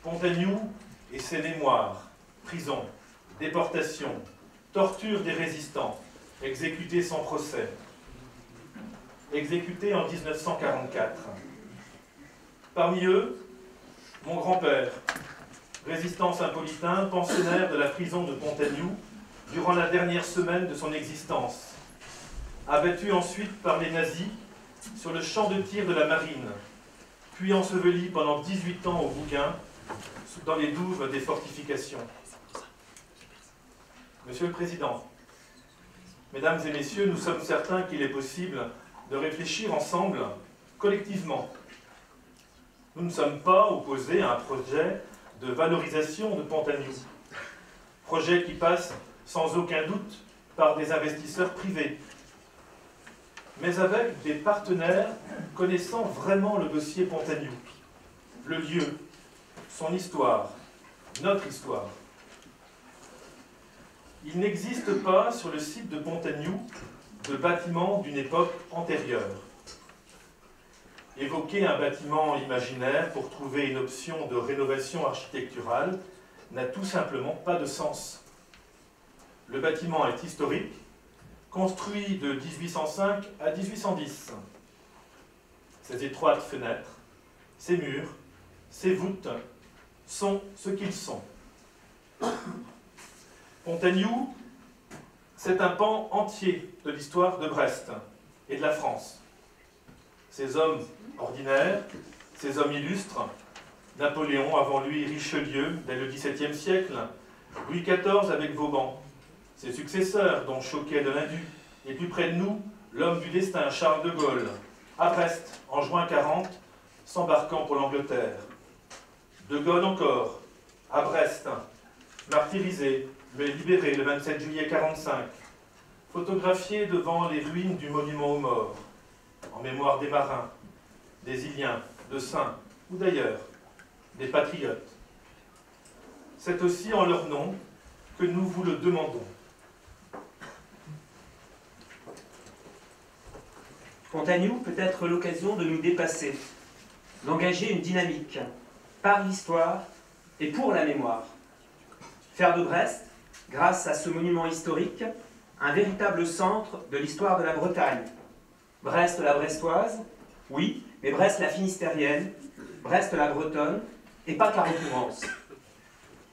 Pontagnoux et ses mémoires, prison, déportation, torture des résistants, exécutés sans procès, exécutés en 1944. Parmi eux, mon grand-père, résistant saint-politain, pensionnaire de la prison de Pontagnoux durant la dernière semaine de son existence, abattu ensuite par les nazis sur le champ de tir de la marine, puis enseveli pendant 18 ans au Bougain, dans les douves des fortifications. Monsieur le Président, Mesdames et Messieurs, nous sommes certains qu'il est possible de réfléchir ensemble, collectivement. Nous ne sommes pas opposés à un projet de valorisation de Pontagnoux, projet qui passe sans aucun doute par des investisseurs privés, mais avec des partenaires connaissant vraiment le dossier Pontagnoux, le lieu, son histoire, notre histoire. Il n'existe pas sur le site de Pontagnoux de bâtiment d'une époque antérieure. Évoquer un bâtiment imaginaire pour trouver une option de rénovation architecturale n'a tout simplement pas de sens. Le bâtiment est historique, construit de 1805 à 1810. Ses étroites fenêtres, ses murs, ses voûtes sont ce qu'ils sont. Pontagnoux, c'est un pan entier de l'histoire de Brest et de la France. Ces hommes ordinaires, ces hommes illustres, Napoléon, avant lui Richelieu, dès le XVIIe siècle, Louis XIV avec Vauban, ses successeurs, dont Choquet de l'Indu, et plus près de nous, l'homme du destin, Charles de Gaulle, à Brest, en juin 40, s'embarquant pour l'Angleterre. De Gaulle encore, à Brest, martyrisé, mais libéré le 27 juillet 45, photographié devant les ruines du monument aux morts, en mémoire des marins, des Iliens, de saints, ou d'ailleurs, des patriotes. C'est aussi en leur nom que nous vous le demandons. Pontagnoux peut être l'occasion de nous dépasser, d'engager une dynamique, par l'histoire et pour la mémoire. Faire de Brest, grâce à ce monument historique, un véritable centre de l'histoire de la Bretagne. Brest la brestoise, oui, mais Brest la finistérienne, Brest la bretonne, et pas Caroucourance.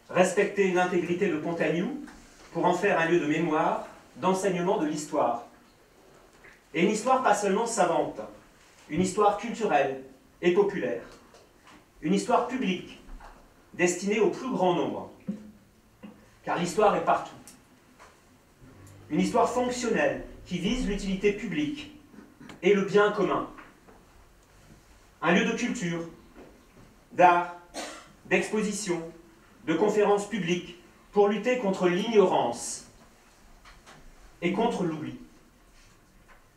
Respecter une intégrité de Pontagnoux pour en faire un lieu de mémoire, d'enseignement de l'histoire. Et une histoire pas seulement savante, une histoire culturelle et populaire. Une histoire publique, destinée au plus grand nombre. Car l'histoire est partout. Une histoire fonctionnelle qui vise l'utilité publique et le bien commun. Un lieu de culture, d'art, d'exposition, de conférences publiques pour lutter contre l'ignorance et contre l'oubli.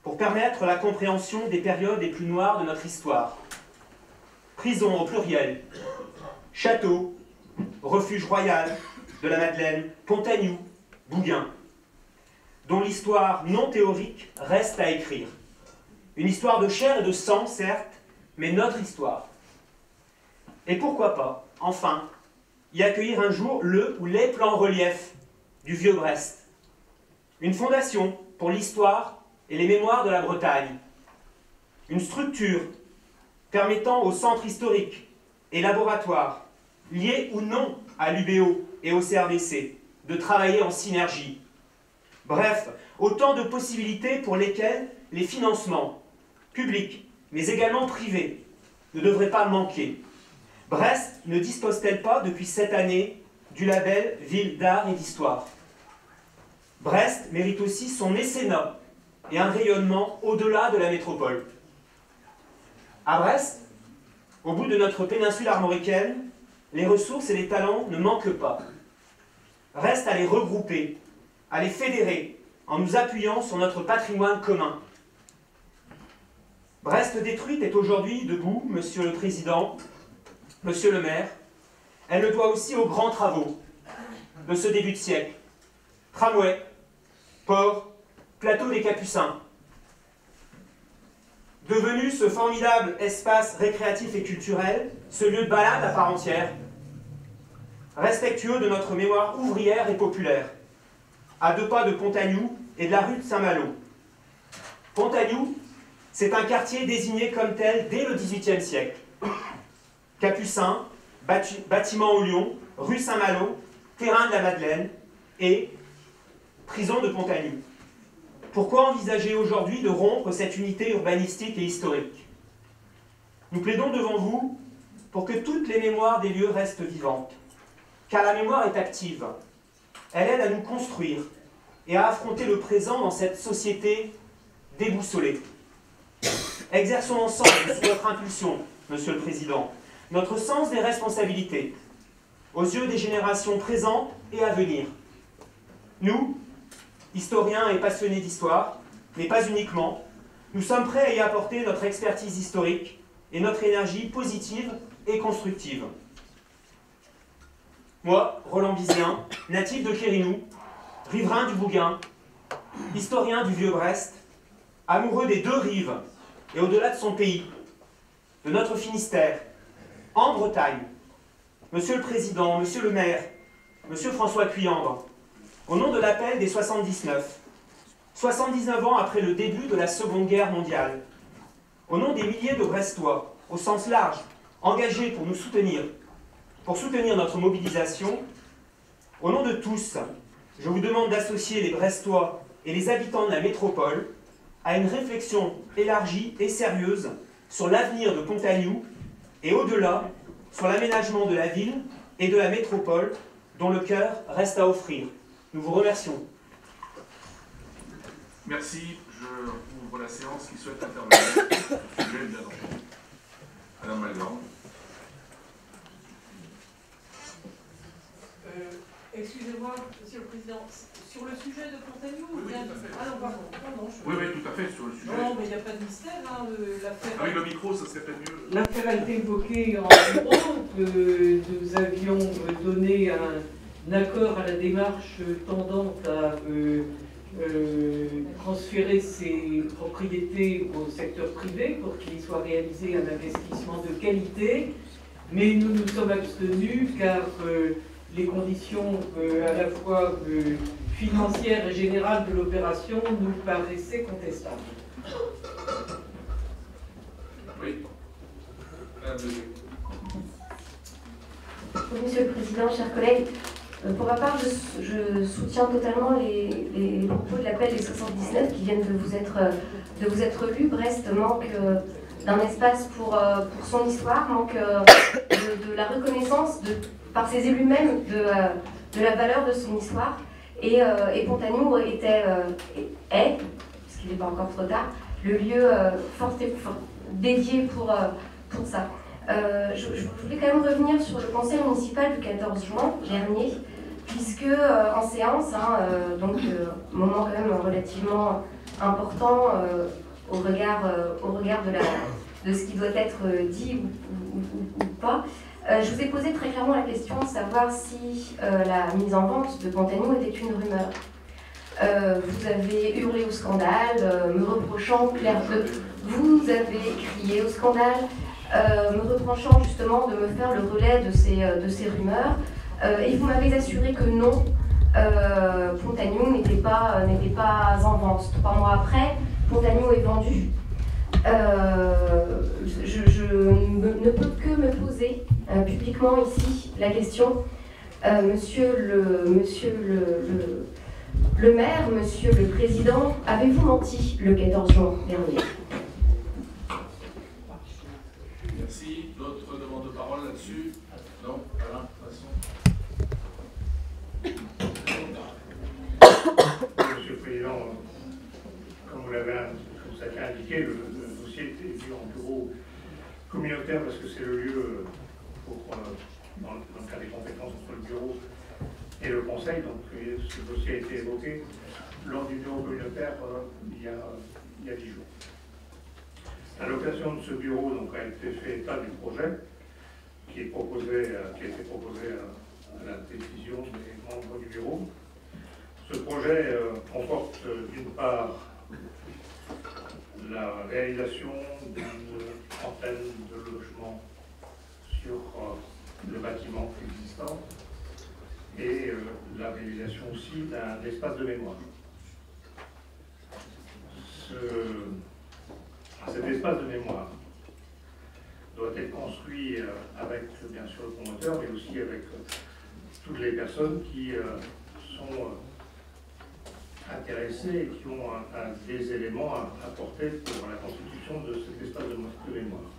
Pour permettre la compréhension des périodes les plus noires de notre histoire. Prison au pluriel, château, refuge royal de la Madeleine, Pontagnoux, Bougain, dont l'histoire non théorique reste à écrire. Une histoire de chair et de sang, certes, mais notre histoire. Et pourquoi pas, enfin, y accueillir un jour le ou les plans reliefs du vieux Brest. Une fondation pour l'histoire et les mémoires de la Bretagne. Une structure permettant au centre historique et laboratoire, liés ou non à l'UBO et au CRDC, de travailler en synergie. Bref, autant de possibilités pour lesquelles les financements, publics, mais également privés, ne devraient pas manquer. Brest ne dispose-t-elle pas, depuis cette année, du label Ville d'art et d'histoire? Brest mérite aussi son mécénat et un rayonnement au-delà de la métropole. À Brest, au bout de notre péninsule armoricaine, les ressources et les talents ne manquent pas. Reste à les regrouper, à les fédérer, en nous appuyant sur notre patrimoine commun. Brest détruite est aujourd'hui debout, Monsieur le Président, Monsieur le maire. Elle le doit aussi aux grands travaux de ce début de siècle. Tramway, port, plateau des Capucins. devenu ce formidable espace récréatif et culturel, ce lieu de balade à part entière, respectueux de notre mémoire ouvrière et populaire, à 2 pas de Pontagnoux et de la rue de Saint-Malo. Pontagnoux, c'est un quartier désigné comme tel dès le XVIIIe siècle. Capucins, bâtiment au Lion, rue Saint-Malo, terrain de la Madeleine et prison de Pontagnoux. Pourquoi envisager aujourd'hui de rompre cette unité urbanistique et historique? Nous plaidons devant vous pour que toutes les mémoires des lieux restent vivantes, car la mémoire est active. Elle aide à nous construire et à affronter le présent dans cette société déboussolée. Exerçons ensemble, sous votre impulsion, Monsieur le Président, notre sens des responsabilités, aux yeux des générations présentes et à venir. Nous, historiens et passionnés d'histoire, mais pas uniquement, nous sommes prêts à y apporter notre expertise historique et notre énergie positive et constructive. Moi, Roland Bizien, natif de Quérinou, riverain du Bougain, historien du Vieux-Brest, amoureux des 2 rives et au-delà de son pays, de notre Finistère, en Bretagne, Monsieur le Président, Monsieur le maire, Monsieur François Cuyandre, au nom de l'appel des 79, 79 ans après le début de la Seconde Guerre mondiale, au nom des milliers de Brestois, au sens large, engagés pour nous soutenir, pour soutenir notre mobilisation, au nom de tous, je vous demande d'associer les Brestois et les habitants de la métropole à une réflexion élargie et sérieuse sur l'avenir de Pontagnoux et au-delà, sur l'aménagement de la ville et de la métropole dont le cœur reste à offrir. Nous vous remercions. Merci. Je ouvre la séance. Qui souhaite intervenir? Sujet, bien entendu. Madame Malgrand. Excusez-moi, Monsieur le Président, sur le sujet de Pontagnoux, oui, tout à fait. Ah non, pardon. Non, Oui, tout à fait, sur le sujet. Non, mais il n'y a pas de mystère, hein, l'affaire... Avec le micro, ça serait peut-être mieux. L'affaire a été évoquée en bureau, nous avions donné un accord à la démarche tendant à transférer ces propriétés au secteur privé pour qu'il y soit réalisé un investissement de qualité, mais nous nous sommes abstenus car les conditions à la fois financières et générales de l'opération nous paraissaient contestables. Oui. Monsieur le Président, chers collègues, pour ma part, je soutiens totalement les propos de l'appel des 79 qui viennent de vous être lus. Brest manque d'un espace pour son histoire, manque de la reconnaissance par ses élus même de la valeur de son histoire. Et Pontagnoux est, parce qu'il n'est pas encore trop tard, le lieu fort dédié pour ça. Je voulais quand même revenir sur le conseil municipal du 14 juin dernier, puisque en séance, moment quand même relativement important au regard de ce qui doit être dit ou pas, je vous ai posé très clairement la question de savoir si la mise en vente de Pontagnoux était une rumeur. Vous avez hurlé au scandale, me reprochant vous avez crié au scandale, me reprochant justement de me faire le relais de ces rumeurs, et vous m'avez assuré que non, Pontagnoux n'était pas en vente. 3 mois après, Pontagnoux est vendu. Je ne peux que me poser publiquement ici la question, monsieur le maire, monsieur le président, avez-vous menti le 14 juin dernier? Merci. D'autres demandes de parole là-dessus? Non? Voilà, Monsieur le Président, comme vous l'avez indiqué, le dossier était vu en bureau communautaire parce que c'est le lieu dans le cas des compétences entre le bureau et le conseil. Donc ce dossier a été évoqué lors du bureau communautaire il y a 10 jours. À l'occasion de ce bureau a été fait état du projet qui a été proposé à la décision des membres du bureau. Ce projet comporte d'une part la réalisation d'une trentaine de logements sur le bâtiment existant et la réalisation aussi d'un espace de mémoire. Cet espace de mémoire doit être construit avec bien sûr le promoteur, mais aussi avec toutes les personnes qui sont intéressées et qui ont des éléments à apporter pour la constitution de cet espace de mémoire.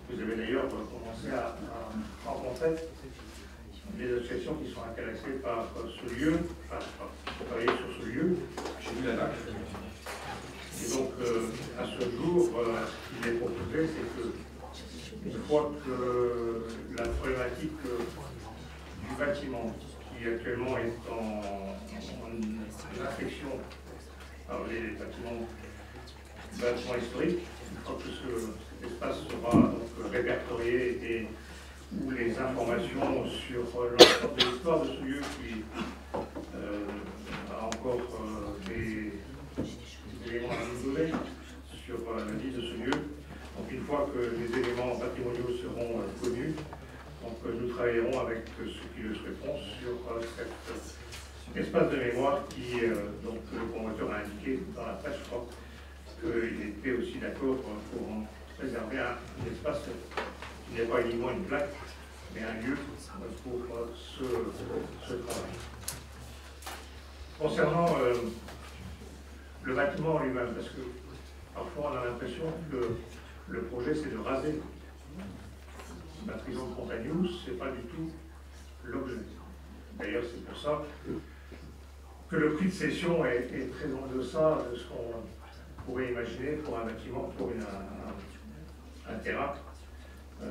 Vous avez d'ailleurs commencé à rencontrer des associations qui sont intéressées par ce lieu, enfin, travailler sur ce lieu. J'ai vu la date. Et donc, à ce jour, ce qu'il est proposé, c'est que, une fois que la problématique du bâtiment, qui actuellement est en affection par les bâtiments historiques, une fois que cet espace sera donc répertorié et où les informations sur l'ensemble de l'histoire de ce lieu qui a encore des éléments à nous donner sur la vie de ce lieu. Donc une fois que les éléments patrimoniaux seront connus, donc, nous travaillerons avec ceux qui le souhaiteront sur cet espace de mémoire qui, donc, le promoteur a indiqué dans la presse, je crois, qu'il était aussi d'accord pour préserver un espace qui n'est pas uniquement une plaque, mais un lieu pour ce travail. Concernant le bâtiment en lui-même, parce que parfois on a l'impression que le projet c'est de raser la prison de Pontagnoux, c'est pas du tout l'objet. D'ailleurs c'est pour ça que le prix de cession est très en deçà de ce qu'on pourrait imaginer pour un bâtiment, pour un terrain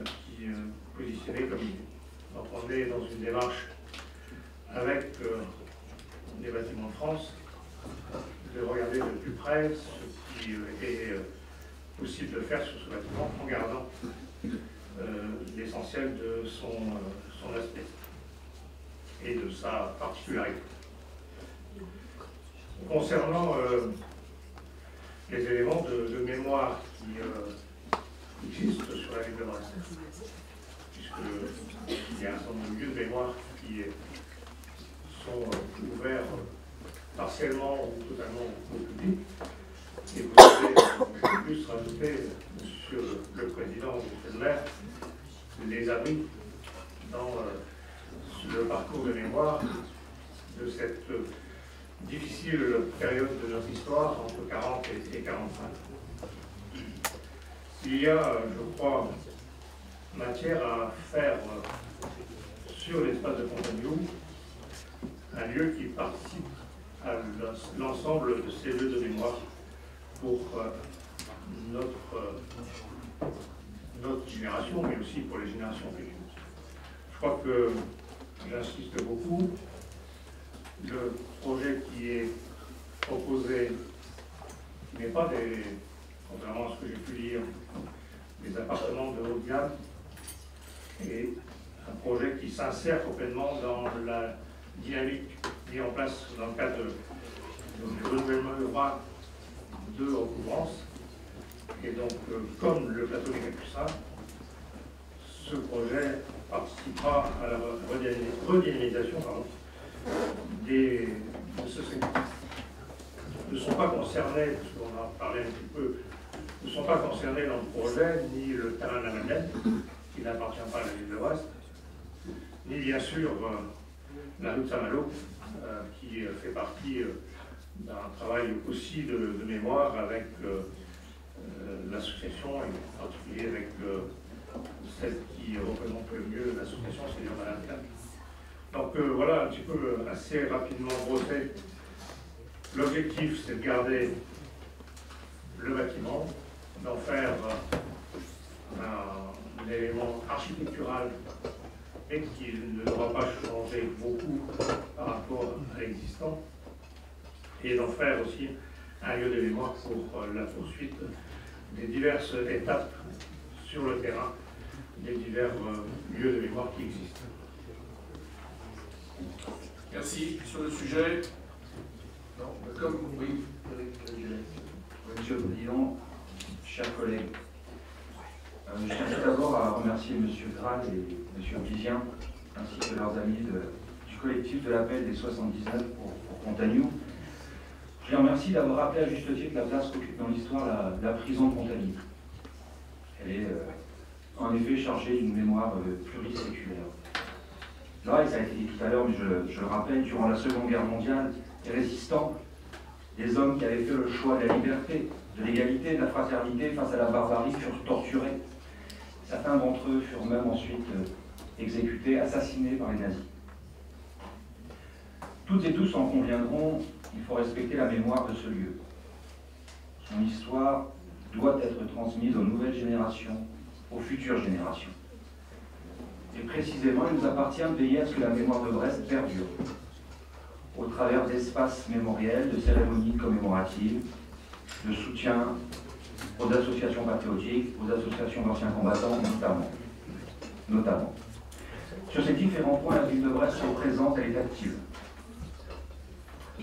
qui est positionné comme il est. Donc on est dans une démarche avec les bâtiments de France, de regarder de plus près ce qui est possible de faire sur ce bâtiment en gardant l'essentiel de son aspect et de sa particularité. Concernant les éléments de mémoire qui existent sur la ville de Brest, puisqu'il y a un certain nombre de lieux de mémoire qui sont ouverts partiellement ou totalement au public. Et vous avez plus rajouté, Monsieur le Président, Monsieur le maire, les abris dans le parcours de mémoire de cette difficile période de notre histoire entre 40 et 45. Il y a, je crois, matière à faire sur l'espace de Pontagnoux un lieu qui participe à l'ensemble de ces lieux de mémoire pour notre génération, mais aussi pour les générations futures. Je crois que j'insiste beaucoup. Le projet qui est proposé n'est pas contrairement à ce que j'ai pu lire, des appartements de haut de gamme, et un projet qui s'insère complètement dans la dynamique mise en place dans le cadre du renouvellement urbain de recouvrance. Et donc, comme le plateau des Capucins, ce projet participera à la redynamisation de ce secteur. Ne sont pas concernés, parce qu'on en parlait un petit peu, ne sont pas concernés dans le projet ni le terrain de la Madeleine, qui n'appartient pas à la ville de Brest, ni bien sûr la rue de Saint-Malo, qui fait partie d'un travail aussi de mémoire avec l'association, et en particulier avec celle qui représente le mieux l'association, c'est Madame Cap. Donc voilà un petit peu assez rapidement brossé. L'objectif, c'est de garder le bâtiment, d'en faire un élément architectural et qui ne devra pas changer beaucoup par rapport à l'existant, et d'en faire aussi un lieu de mémoire pour la poursuite des diverses étapes sur le terrain, des divers lieux de mémoire qui existent. Merci. Sur le sujet, non, comme oui, Monsieur le Président, chers collègues, je tiens tout d'abord à remercier Monsieur Graal et Monsieur Vizien, ainsi que leurs amis du collectif de l'appel des 79 pour Pontagnoux. Je les remercie d'avoir rappelé à juste titre la place qu'occupe dans l'histoire la prison de Pontagnoux. Elle est en effet chargée d'une mémoire pluriséculaire. Là, et ça a été dit tout à l'heure, mais je le rappelle, durant la Seconde Guerre mondiale, les résistants, les hommes qui avaient fait le choix de la liberté, de l'égalité, de la fraternité face à la barbarie furent torturés. Certains d'entre eux furent même ensuite exécutés, assassinés par les nazis. Toutes et tous en conviendront, il faut respecter la mémoire de ce lieu. Son histoire doit être transmise aux nouvelles générations, aux futures générations. Et précisément, il nous appartient de veiller à ce que la mémoire de Brest perdure, au travers d'espaces mémoriels, de cérémonies commémoratives, de soutien aux associations patriotiques, aux associations d'anciens combattants notamment. Sur ces différents points, la ville de Brest est présente, elle est active.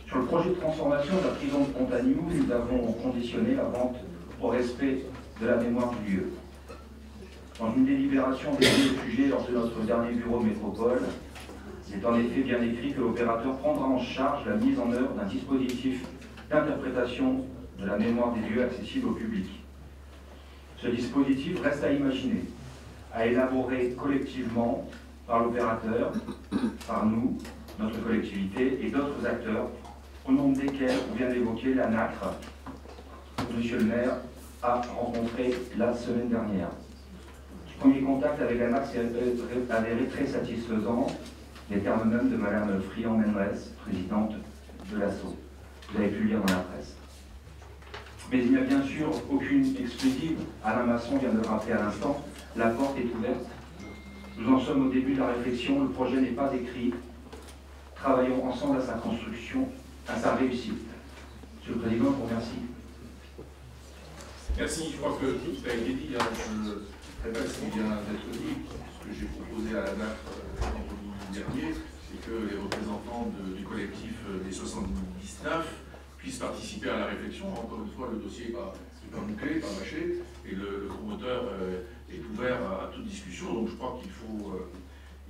Sur le projet de transformation de la prison de Pontagnoux, nous avons conditionné la vente au respect de la mémoire du lieu. Dans une délibération dédiée au sujet lors de notre dernier bureau de métropole, il est en effet bien écrit que l'opérateur prendra en charge la mise en œuvre d'un dispositif d'interprétation de la mémoire des lieux accessibles au public. Ce dispositif reste à imaginer, à élaborer collectivement par l'opérateur, par nous, notre collectivité et d'autres acteurs, au nombre desquels on vient d'évoquer l'ANACRE, que Monsieur le maire a rencontré la semaine dernière. Le premier contact avec l'ANACRE s'est avéré très satisfaisant, les termes même de Madame Friand-Menres, présidente de l'ASSO. Vous avez pu le lire dans la presse. Mais il n'y a bien sûr aucune exclusive. Alain Masson vient de le rappeler à l'instant, la porte est ouverte. Nous en sommes au début de la réflexion, le projet n'est pas écrit. Travaillons ensemble à sa construction, à sa réussite. Monsieur le Président, je vous remercie. Merci, je crois que tout a été dit. Je répète ce qui vient d'être dit. Ce que j'ai proposé à la NAC vendredi dernier, c'est que les représentants du collectif des 79 puissent participer à la réflexion. Encore une fois, le dossier n'est pas bouclé, pas mâché, et le promoteur est ouvert à toute discussion. Donc je crois qu'il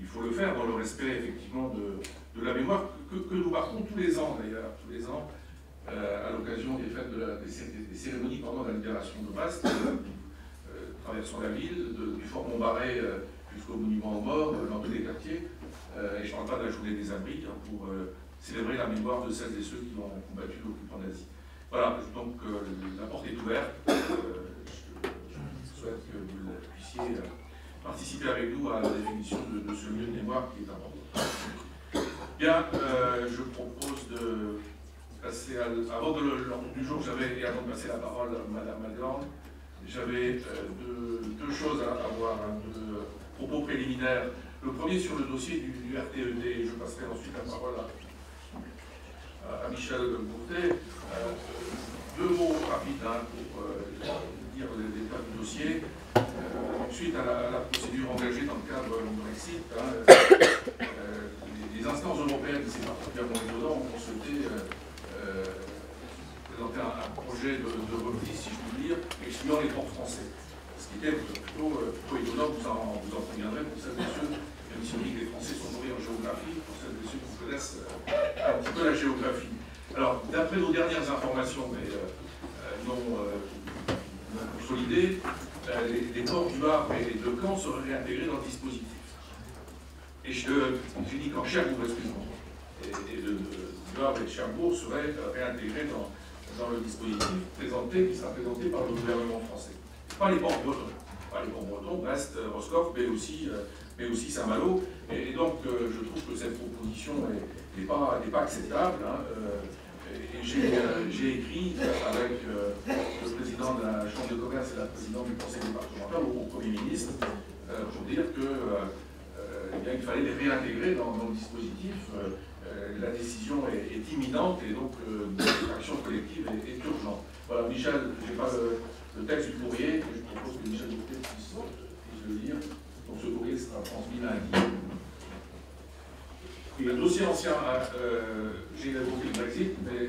faut le faire dans le respect effectivement de la mémoire que nous marquons tous les ans d'ailleurs, à l'occasion des fêtes des cérémonies de la libération de Brest, traversant la ville, du Fort Montbarret jusqu'au monument aux morts, dans tous les quartiers. Et je ne parle pas de la journée des abris, pour célébrer la mémoire de celles et ceux qui ont combattu l'occupant nazi. Voilà, donc la porte est ouverte. Je souhaite que vous puissiez participer avec nous à la définition de ce lieu de mémoire qui est important. Bien, je propose de passer avant de l'ordre du jour, et avant de passer la parole à Madame Malgrand, j'avais deux choses à voir, deux propos préliminaires. Le premier sur le dossier du RTED, je passerai ensuite la parole à Michel Bourtet. Deux mots rapides pour dire l'état du dossier. Suite à la procédure engagée dans le cadre du Brexit, les instances européennes, c'est particulièrement étonnant, ont souhaité présenter un projet de repli, si je puis dire, excluant les ports français. Ce qui était plutôt étonnant, vous en conviendrez, pour celles et ceux, même si on dit que les Français sont doués en géographie, pour celles et ceux qui connaissent un petit peu la géographie. Alors, d'après nos dernières informations, mais non consolidées, les ports du Havre et de Caen seraient réintégrés dans le dispositif. Et j'ai dit qu'en Cherbourg, excusez-moi, et du Havre et de Cherbourg seraient réintégrés dans le dispositif qui sera présenté par le gouvernement français. Pas les ports bretons. Pas les ports bretons, Brest, Roscoff, mais aussi Saint-Malo. Et donc, je trouve que cette proposition n'est pas acceptable. Et j'ai écrit avec le président de la Chambre de commerce et la présidente du conseil départemental au Premier ministre pour dire qu'il fallait les réintégrer dans le dispositif. La décision est imminente et donc l'action collective est urgente. Voilà, Michel, je n'ai pas le texte du courrier, mais je propose que Michel Bourtet puisse le lire. Donc ce courrier sera transmis lundi. Le dossier ancien, j'ai évoqué le Brexit, mais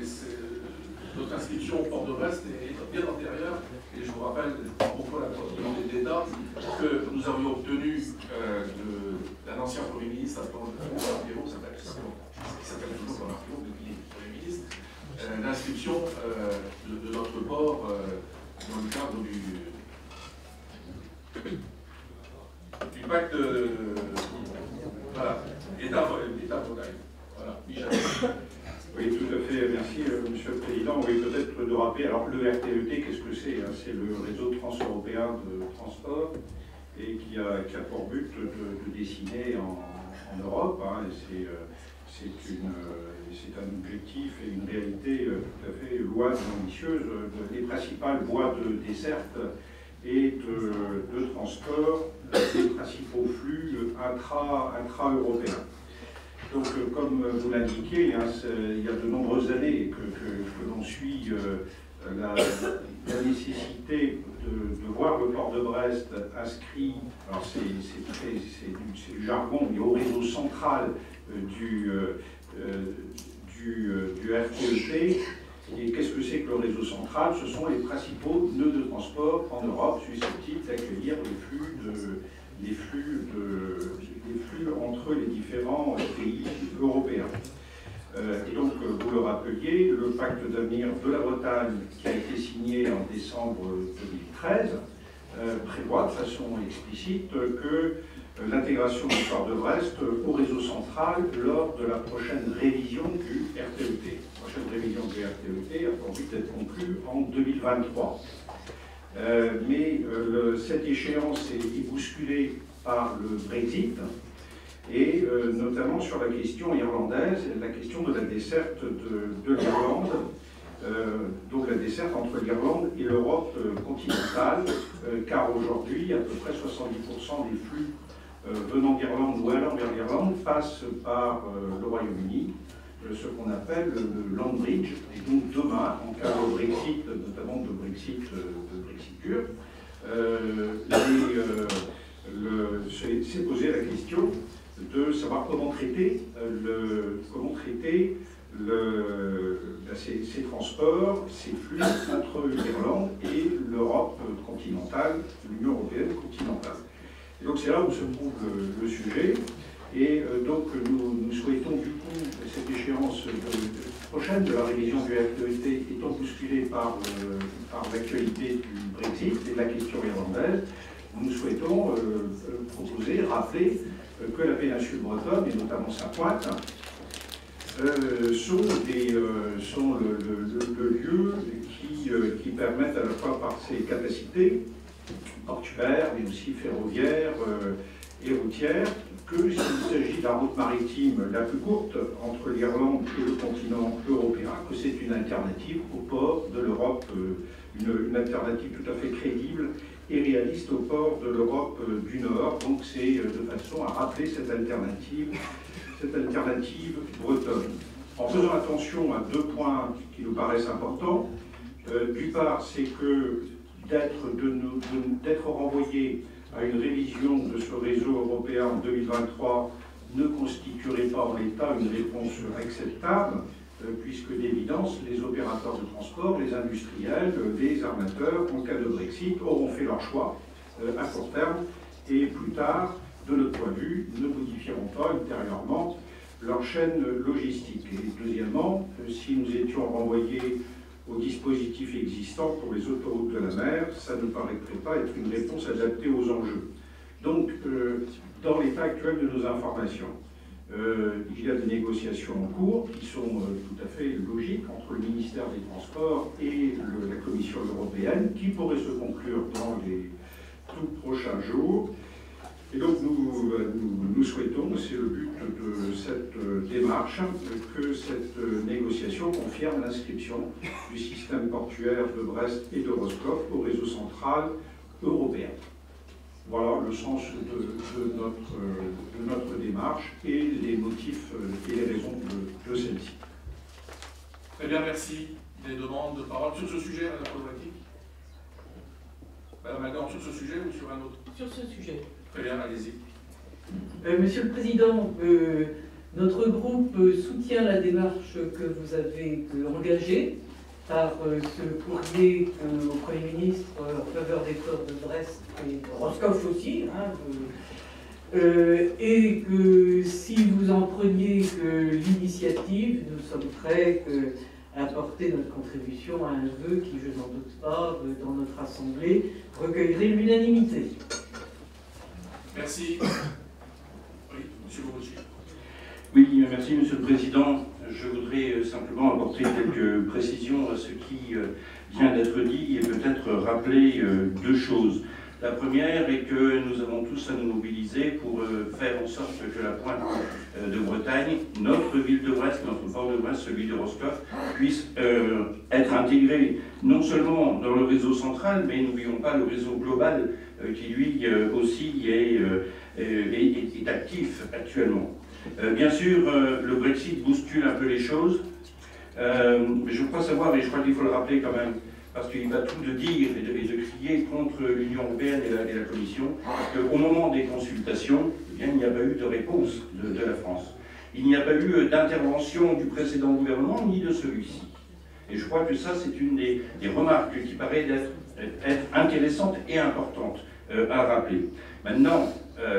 notre inscription au port de Brest est bien antérieure, et je vous rappelle, pourquoi la demande d'État, que nous avions obtenu d'un ancien Premier ministre, Bernard Pivot, qui s'appelle toujours Bernard Pivot, depuis Premier ministre, l'inscription de notre port dans le cadre du pacte voilà, État-Bretagne. Voilà. Oui, tout à fait, merci Monsieur le Président. Oui, peut-être de rappeler, alors le RTET, qu'est-ce que c'est? C'est le réseau transeuropéen de transport et qui a pour but de dessiner en Europe. C'est un objectif et une réalité tout à fait louable et ambitieuse. Les principales voies de desserte et de transport des principaux flux intra-européens. Donc, comme vous l'indiquez, il y a de nombreuses années que l'on suit la nécessité de voir le port de Brest inscrit, alors c'est du jargon, mais au réseau central du RTET. Et qu'est-ce que c'est que le réseau central? Ce sont les principaux nœuds de transport en Europe susceptibles d'accueillir les flux entre les différents pays européens. Et donc, vous le rappeliez, le pacte d'avenir de la Bretagne, qui a été signé en décembre 2013, prévoit de façon explicite que l'intégration du port de Brest au réseau central lors de la prochaine révision du RTET. La prochaine révision du RTET a pour but d'être conclue en 2023. Mais cette échéance est bousculée par le Brexit et notamment sur la question irlandaise, la question de la desserte de l'Irlande, donc la desserte entre l'Irlande et l'Europe continentale, car aujourd'hui, à peu près 70% des flux venant d'Irlande ou allant vers l'Irlande passent par le Royaume-Uni, ce qu'on appelle le Land Bridge. Et donc demain, en cas de Brexit, notamment de Brexit dur, s'est posé la question de savoir comment traiter ces transports, ces flux entre l'Irlande et l'Europe continentale, l'Union européenne continentale. Et donc c'est là où se trouve le sujet. Et donc nous souhaitons du coup cette échéance prochaine de la révision du RTET étant bousculée par l'actualité du Brexit et de la question irlandaise, nous souhaitons proposer, rappeler que la péninsule bretonne, et notamment sa pointe, sont le lieu qui permettent à la fois par ses capacités portuaires, mais aussi ferroviaires et routières, que s'il s'agit de la route maritime la plus courte entre l'Irlande et le continent européen, que c'est une alternative au port de l'Europe, une alternative tout à fait crédible et réaliste au port de l'Europe du Nord. Donc c'est de façon à rappeler cette alternative bretonne. En faisant attention à deux points qui nous paraissent importants. D'une part, c'est que d'être renvoyé à une révision de ce réseau européen en 2023 ne constituerait pas en l'état une réponse acceptable, puisque d'évidence, les opérateurs de transport, les industriels, les armateurs, en cas de Brexit, auront fait leur choix à court terme, et plus tard, de notre point de vue, ne modifieront pas ultérieurement leur chaîne logistique. Et deuxièmement, si nous étions renvoyés au dispositif existant pour les autoroutes de la mer, ça ne paraîtrait pas être une réponse adaptée aux enjeux. Donc, dans l'état actuel de nos informations, il y a des négociations en cours qui sont tout à fait logiques entre le ministère des Transports et la Commission européenne, qui pourraient se conclure dans les tout prochains jours. Et donc nous souhaitons, c'est le but de cette démarche, que cette négociation confirme l'inscription du système portuaire de Brest et de Roscoff au réseau central européen. Voilà le sens de notre démarche et les motifs et les raisons de celle-ci. Très bien, merci. Des demandes de parole sur ce sujet, Madame Kovacic? Madame Magor, sur ce sujet ou sur un autre? Sur ce sujet. Très bien, allez-y. Monsieur le Président, notre groupe soutient la démarche que vous avez engagée par ce courrier au Premier ministre en faveur des ports de Brest et de Roscoff aussi, hein, et que si vous en preniez l'initiative, nous sommes prêts à apporter notre contribution à un vœu qui, je n'en doute pas, dans notre Assemblée, recueillerait l'unanimité. Merci. Oui, monsieur Bourgogne. Oui, merci Monsieur le Président. Je voudrais simplement apporter quelques précisions à ce qui vient d'être dit et peut-être rappeler deux choses. La première est que nous avons tous à nous mobiliser pour faire en sorte que la pointe de Bretagne, notre ville de Brest, notre port de Brest, celui de Roscoff, puisse être intégré non seulement dans le réseau central, mais n'oublions pas le réseau global qui lui aussi est actif actuellement. Bien sûr, le Brexit bouscule un peu les choses, mais je crois savoir, et je crois qu'il faut le rappeler quand même, parce qu'il va tout de dire et de crier contre l'Union européenne et la Commission, qu'au moment des consultations, eh bien, il n'y a pas eu de réponse de la France. Il n'y a pas eu d'intervention du précédent gouvernement ni de celui-ci. Et je crois que ça, c'est une des remarques qui paraît être intéressante et importante à rappeler. Maintenant,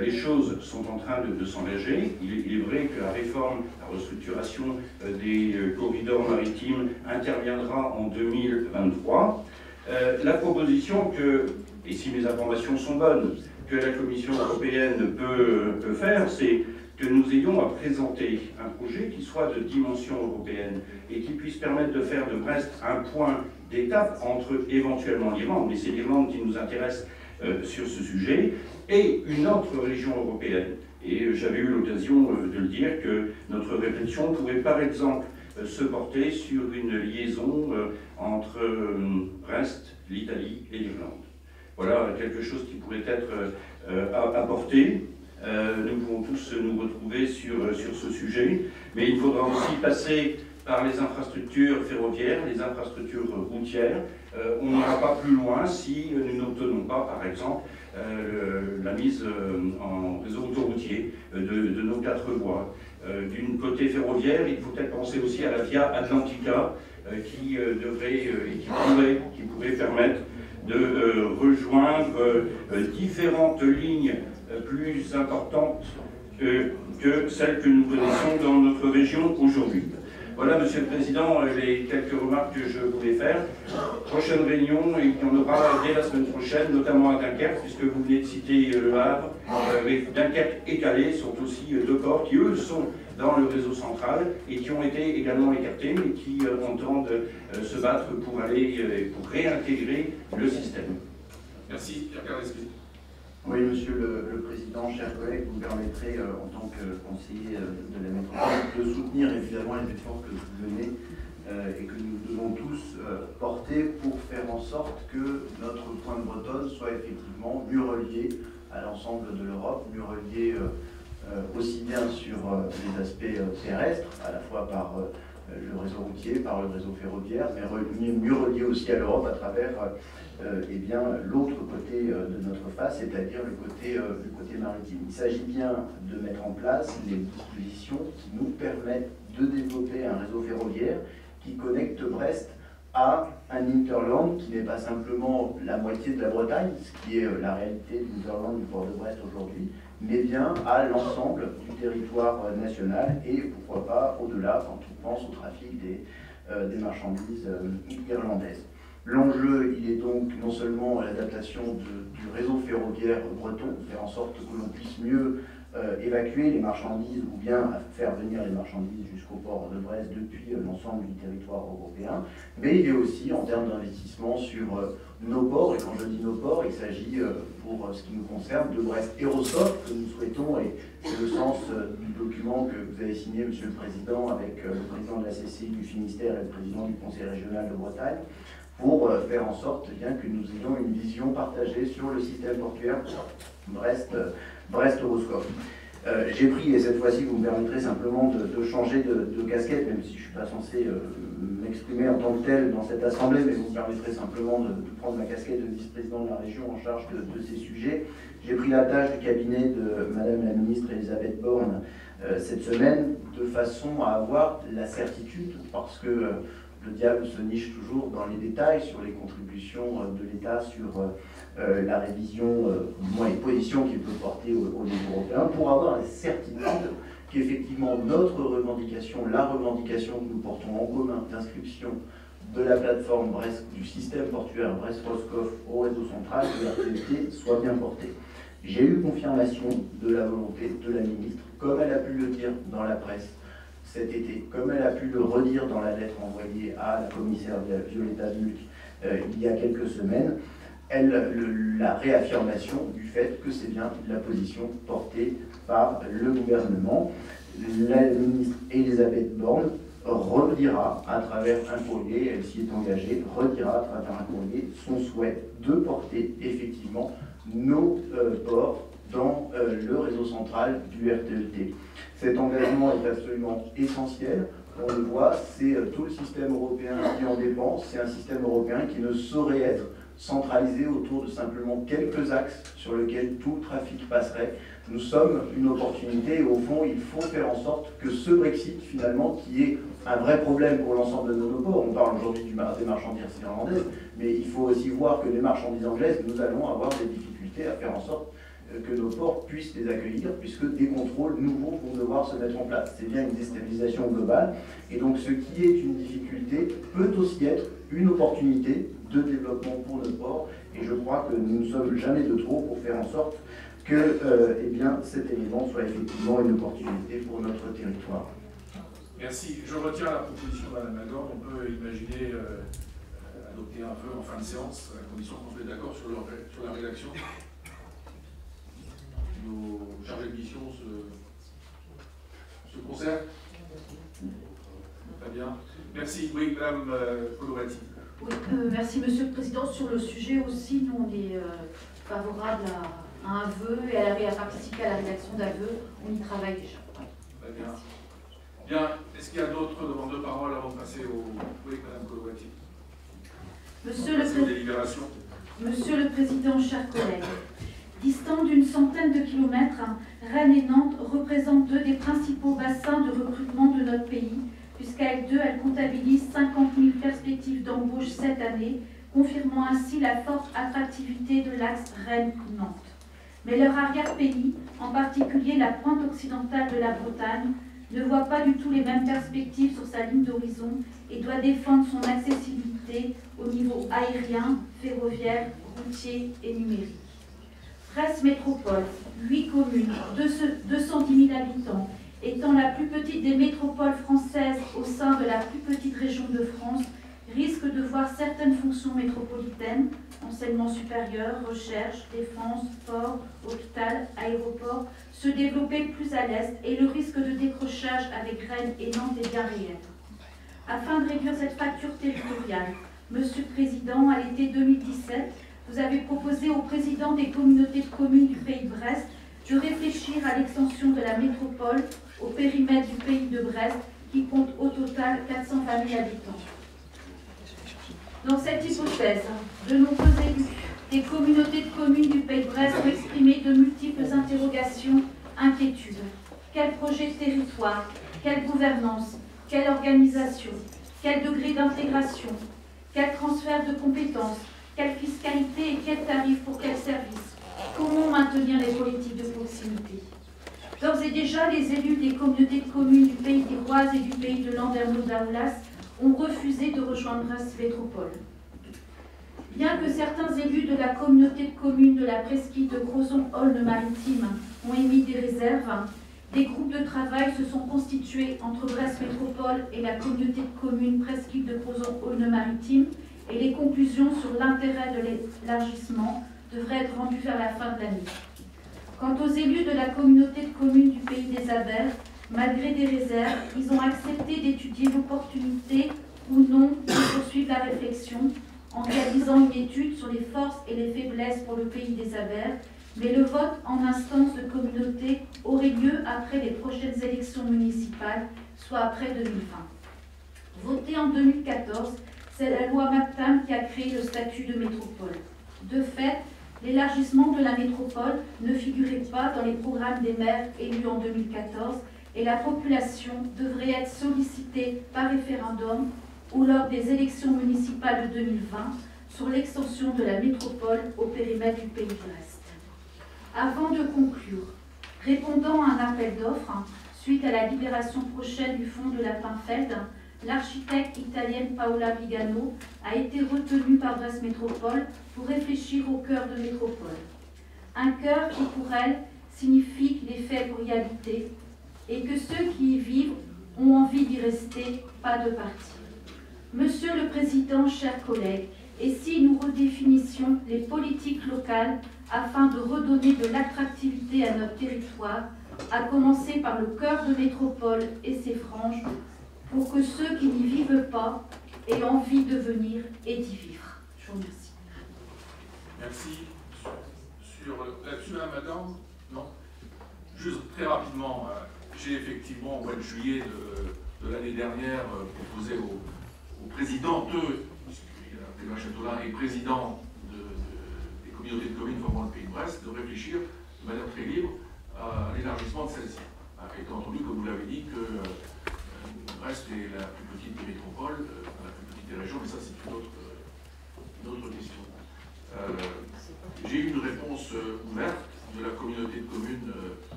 les choses sont en train de s'engager. Il est vrai que la réforme, la restructuration des corridors maritimes interviendra en 2023. La proposition que, et si mes informations sont bonnes, que la Commission européenne peut faire, c'est que nous ayons à présenter un projet qui soit de dimension européenne et qui puisse permettre de faire de Brest un point d'étape entre éventuellement l'Irlande, mais c'est l'Irlande qui nous intéresse sur ce sujet, et une autre région européenne. Et j'avais eu l'occasion de le dire que notre réflexion pourrait par exemple se porter sur une liaison entre Brest, l'Italie et l'Irlande. Voilà quelque chose qui pourrait être apporté. Nous pouvons tous nous retrouver sur ce sujet, mais il faudra aussi passer par les infrastructures ferroviaires, les infrastructures routières. On n'ira pas plus loin si nous n'obtenons pas, par exemple, la mise en réseau autoroutier de nos 4 voies. D'une côté ferroviaire, il faut peut-être penser aussi à la Via Atlantica qui devrait et qui pourrait permettre de rejoindre différentes lignes plus importantes que celles que nous connaissons dans notre région aujourd'hui. Voilà, Monsieur le Président, les quelques remarques que je voulais faire. Prochaine réunion, il y en aura dès la semaine prochaine, notamment à Dunkerque, puisque vous venez de citer Le Havre. Dunkerque et Calais sont aussi 2 ports qui, eux, sont dans le réseau central et qui ont été également écartés, mais qui entendent se battre pour réintégrer le système. Merci, Pierre Carleschi. Oui, Monsieur le Président, chers collègues, vous me permettrez, en tant que conseiller de la métropole, de soutenir évidemment les efforts que vous menez et que nous devons tous porter pour faire en sorte que notre pointe bretonne soit effectivement mieux relié à l'ensemble de l'Europe, mieux relié aussi bien sur les aspects terrestres, à la fois par le réseau routier, par le réseau ferroviaire, mais mieux relié aussi à l'Europe à travers eh bien, l'autre côté de notre face, c'est-à-dire le côté maritime. Il s'agit bien de mettre en place les dispositions qui nous permettent de développer un réseau ferroviaire qui connecte Brest à un hinterland qui n'est pas simplement la moitié de la Bretagne, ce qui est la réalité du hinterland du port de Brest aujourd'hui, mais bien à l'ensemble du territoire national et pourquoi pas au-delà quand on pense au trafic des marchandises irlandaises. L'enjeu, il est donc non seulement l'adaptation du réseau ferroviaire breton, faire en sorte que l'on puisse mieux évacuer les marchandises ou bien faire venir les marchandises jusqu'au port de Brest depuis l'ensemble du territoire européen, mais il est aussi en termes d'investissement sur nos ports, et quand je dis nos ports, il s'agit pour ce qui nous concerne de Brest et Roscoff que nous souhaitons, et c'est le sens du document que vous avez signé, Monsieur le Président, avec le président de la CCI du Finistère et le président du Conseil régional de Bretagne, pour faire en sorte bien que nous ayons une vision partagée sur le système portuaire Brest-Roscoff. J'ai pris, et cette fois-ci vous me permettrez simplement de changer de casquette, même si je ne suis pas censé m'exprimer en tant que tel dans cette assemblée, mais vous me permettrez simplement de prendre ma casquette de vice-président de la région en charge de ces sujets. J'ai pris la tâche du cabinet de Madame la ministre Elisabeth Borne cette semaine, de façon à avoir la certitude, parce que le diable se niche toujours dans les détails sur les contributions de l'État, sur la révision, les positions qu'il peut porter au niveau européen, pour avoir la certitude qu'effectivement notre revendication, la revendication que nous portons en commun d'inscription de la plateforme Brest, du système portuaire Brest-Roscoff au réseau central de la RTT soit bien portée. J'ai eu confirmation de la volonté de la ministre, comme elle a pu le dire dans la presse cet été, comme elle a pu le redire dans la lettre envoyée à la commissaire Violeta Bulc il y a quelques semaines, la réaffirmation du fait que c'est bien la position portée par le gouvernement. La ministre Elisabeth Borne redira à travers un courrier, elle s'y est engagée, redira à travers un courrier son souhait de porter effectivement nos ports dans le réseau central du RTET. Cet engagement est absolument essentiel. On le voit, c'est tout le système européen qui en dépend. C'est un système européen qui ne saurait être centralisé autour de simplement quelques axes sur lesquels tout le trafic passerait. Nous sommes une opportunité et au fond, il faut faire en sorte que ce Brexit, finalement, qui est un vrai problème pour l'ensemble de nos ports, on parle aujourd'hui des marchandises irlandaises, mais il faut aussi voir que les marchandises anglaises, nous allons avoir des difficultés à faire en sorte que nos ports puissent les accueillir, puisque des contrôles nouveaux vont devoir se mettre en place. C'est bien une déstabilisation globale, et donc ce qui est une difficulté peut aussi être une opportunité de développement pour nos ports, et je crois que nous ne sommes jamais de trop pour faire en sorte que cet élément soit effectivement une opportunité pour notre territoire. Merci. Je retiens la proposition de Mme Lagorde. On peut imaginer adopter un vœu en fin de séance, à la condition qu'on soit d'accord sur la rédaction. Nos chargés de mission se concertent. Très bien. Merci. Oui, Mme Colorati. Oui, merci Monsieur le Président. Sur le sujet aussi, nous on est favorable à un vœu et à participer à la rédaction d'un vœu. On y travaille déjà. Très bien. Bien. Est-ce qu'il y a d'autres demandes de parole avant de passer au... Oui, Mme Colorati. Monsieur le Président, chers collègues, distant d'une centaine de kilomètres, Rennes et Nantes représentent deux des principaux bassins de recrutement de notre pays, puisqu'elles deux, elles comptabilisent 50 000 perspectives d'embauche cette année, confirmant ainsi la forte attractivité de l'axe Rennes-Nantes. Mais leur arrière-pays, en particulier la pointe occidentale de la Bretagne, ne voit pas du tout les mêmes perspectives sur sa ligne d'horizon et doit défendre son accessibilité au niveau aérien, ferroviaire, routier et numérique. Brest Métropole, 8 communes, 210 000 habitants, étant la plus petite des métropoles françaises au sein de la plus petite région de France, risque de voir certaines fonctions métropolitaines, enseignement supérieur, recherche, défense, port, hôpital, aéroport, se développer plus à l'est et le risque de décrochage avec Rennes et Nantes est bien réel. Afin de réduire cette fracture territoriale, Monsieur le Président, à l'été 2017, vous avez proposé au président des communautés de communes du pays de Brest de réfléchir à l'extension de la métropole au périmètre du pays de Brest, qui compte au total 420 000 habitants. Dans cette hypothèse, de nombreux élus des communautés de communes du pays de Brest ont exprimé de multiples interrogations, inquiétudes. Quel projet de territoire? Quelle gouvernance? Quelle organisation? Quel degré d'intégration? Quel transfert de compétences? Quelle fiscalité et quel tarif pour quel service? Comment maintenir les politiques de proximité? D'ores et déjà, les élus des communautés de communes du pays d'Iroise et du pays de Landerneau-Daoulas ont refusé de rejoindre Brest Métropole. Bien que certains élus de la communauté de communes de la presqu'île de Crozon-Aulne-Maritime ont émis des réserves, des groupes de travail se sont constitués entre Brest Métropole et la communauté de communes presqu'île de Crozon-Aulne-Maritime et les conclusions sur l'intérêt de l'élargissement devraient être rendues vers la fin de l'année. Quant aux élus de la communauté de communes du pays des Abers, malgré des réserves, ils ont accepté d'étudier l'opportunité ou non de poursuivre la réflexion en réalisant une étude sur les forces et les faiblesses pour le pays des Abers, mais le vote en instance de communauté aurait lieu après les prochaines élections municipales, soit après 2020. Votée en 2014, c'est la loi MAPTAM qui a créé le statut de métropole. De fait, l'élargissement de la métropole ne figurait pas dans les programmes des maires élus en 2014 et la population devrait être sollicitée par référendum ou lors des élections municipales de 2020 sur l'extension de la métropole au périmètre du Pays de Brest. Avant de conclure, répondant à un appel d'offres, suite à la libération prochaine du fonds de la Pinfeld, l'architecte italienne Paola Vigano a été retenue par Brest Métropole pour réfléchir au cœur de métropole. Un cœur qui, pour elle, signifie qu'il est fait pour y habiter et que ceux qui y vivent ont envie d'y rester, pas de partir. Monsieur le Président, chers collègues, et si nous redéfinissions les politiques locales afin de redonner de l'attractivité à notre territoire, à commencer par le cœur de métropole et ses franges, pour que ceux qui n'y vivent pas aient envie de venir et d'y vivre. Je vous remercie. Merci. Là-dessus, madame? Non. Juste très rapidement, j'ai effectivement, au mois de juillet de l'année dernière, proposé au président Clément Châtelain et président des communautés de communes formant le Pays de Brest de réfléchir de manière très libre à l'élargissement de celle-ci. Étant entendu, comme vous l'avez dit, que Brest est la plus petite des métropoles, la plus petite des régions, mais ça c'est une autre question. J'ai eu une réponse ouverte de la communauté de communes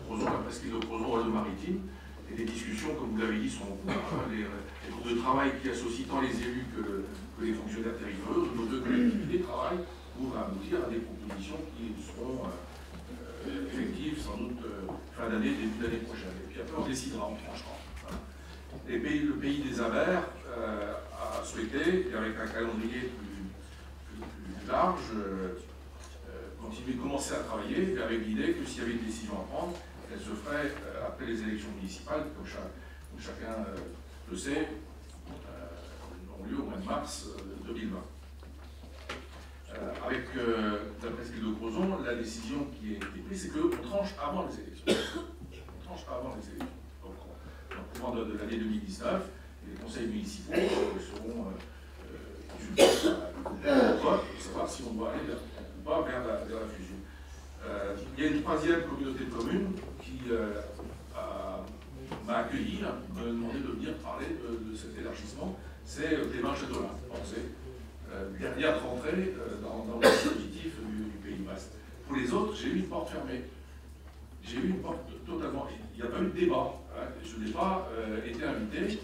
Crozon, la presqu'île de Crozon, Alpes-Maritimes, et des discussions, comme vous l'avez dit, sont en cours. Les groupes de travail qui associent tant les élus que les fonctionnaires territoriaux de nos deux collectivités travaillent pour aboutir à des propositions qui seront effectives sans doute fin d'année, début d'année prochaine. Et puis après, on décidera, on tranchera. Le pays des Abers a souhaité, et avec un calendrier plus large, commencer à travailler, avec l'idée que s'il y avait une décision à prendre, elle se ferait après les élections municipales, comme chacun le sait, ont lieu au mois de mars 2020. Avec la presqu'île de Crozon, la décision qui est prise, c'est qu'on tranche avant les élections. On tranche avant les élections. Donc, au courant de l'année 2019, les conseils municipaux seront consultés pour savoir si on doit aller ou pas vers la fusion. Il y a une troisième communauté de communes qui m'a accueilli, m'a demandé de venir parler de cet élargissement. C'est Clément Châtelain. C'est dernière rentrée dans le dispositif du Pays de Brest. Pour les autres, j'ai eu une porte fermée. J'ai eu une porte totalement... Il n'y a pas eu de débat. Je n'ai pas été invité.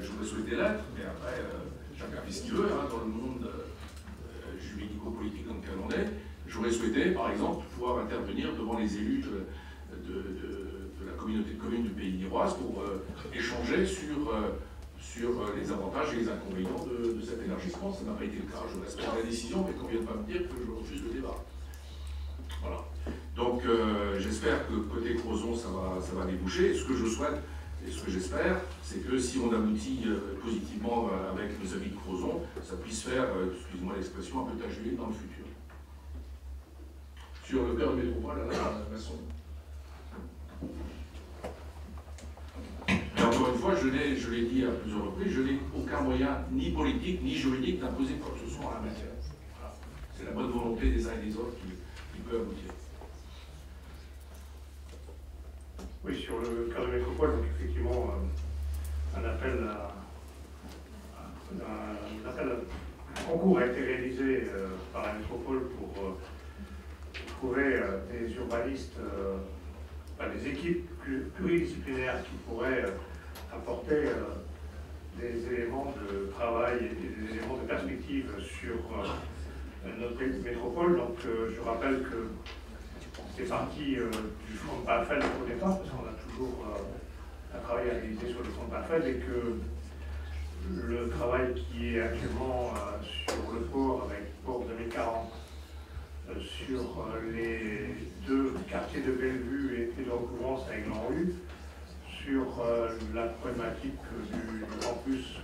J'aurais souhaité l'être, mais après, chacun fait ce qu'il veut dans le monde juridico-politique dans lequel on est. J'aurais souhaité, par exemple, pouvoir intervenir devant les élus de la communauté de communes du Pays d'Iroise pour échanger sur les avantages et les inconvénients de cet élargissement. Ça n'a pas été le cas. Je respecte la décision, mais qu'on ne vienne pas me dire que je refuse le débat. Voilà. Donc, j'espère que côté Crozon, ça va déboucher. Ce que je souhaite et ce que j'espère, c'est que si on aboutit positivement avec nos amis de Crozon, ça puisse faire, excusez-moi l'expression, un peu tache d'huile dans le futur. Sur le cœur de métropole à la Masson. Et encore une fois, je l'ai dit à plusieurs reprises, je n'ai aucun moyen, ni politique, ni juridique, d'imposer quoi que ce soit en la matière. Voilà. C'est la bonne volonté des uns et des autres qui peut aboutir. Oui, sur le cœur de métropole, donc effectivement, un concours a été réalisé par la métropole pour trouver des urbanistes, des équipes pluridisciplinaires qui pourraient apporter des éléments de travail et des éléments de perspective sur notre métropole. Donc je rappelle que c'est parti du fonds de Pinfeld au départ, parce qu'on a toujours un travail à réaliser sur le fonds de Pinfeld, et que le travail qui est actuellement sur le port, avec Port 2040, sur les deux quartiers de Bellevue et de recouvrance avec l'ANRU, sur la problématique du campus,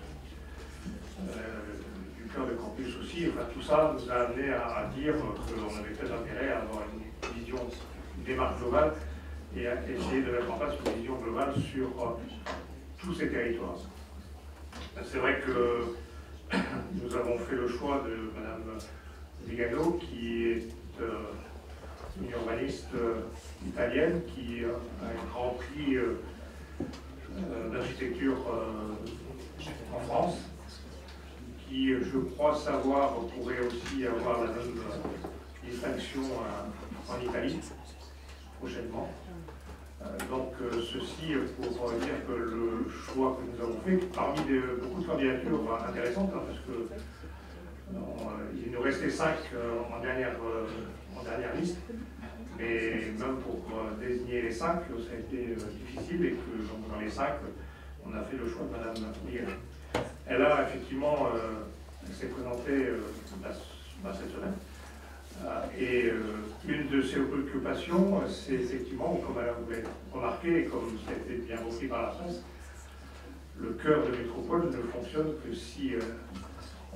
du cœur de campus aussi. Enfin, tout ça nous a amené à dire qu'on avait peut-être intérêt à avoir une vision, une démarche globale et à essayer de mettre en place une vision globale sur tous ces territoires. C'est vrai que nous avons fait le choix de Madame Vigano, qui est une urbaniste italienne qui a un grand prix, je d'architecture en France, qui, je crois savoir, pourrait aussi avoir la même distinction en Italie prochainement. Donc ceci pour dire que le choix que nous avons fait, parmi beaucoup de candidatures intéressantes, hein, parce que il nous restait 5 en dernière liste, mais même pour désigner les 5, ça a été difficile, et que dans les 5, on a fait le choix de Madame Miguel. Elle a effectivement, elle s'est présentée cette semaine. Et une de ses préoccupations, c'est effectivement, comme vous l'avez remarqué, et comme ça a été bien repris par la presse, le cœur de métropole ne fonctionne que si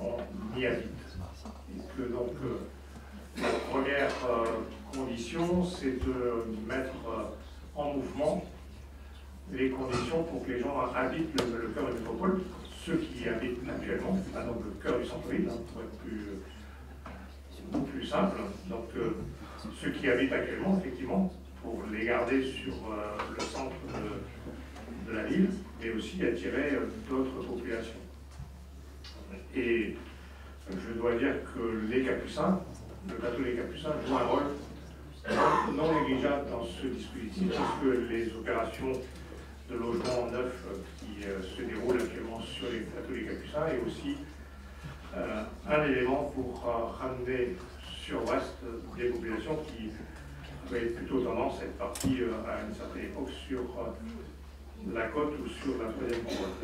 on y habite. Et que donc, la première condition, c'est de mettre en mouvement les conditions pour que les gens habitent le cœur de métropole, ceux qui y habitent actuellement, pas donc le cœur du centre-ville, hein, pour être beaucoup plus simple. Donc, ceux qui habitent actuellement, effectivement, pour les garder sur le centre de la ville, mais aussi attirer d'autres populations. Et je dois dire que les Capucins, le bateau des Capucins, joue un rôle non négligeable dans ce dispositif, puisque les opérations de logement neuf qui se déroulent actuellement sur les bateaux des Capucins est aussi un élément pour ramener sur Brest des populations qui avaient plutôt tendance à être parties à une certaine époque sur la côte ou sur la troisième couronne.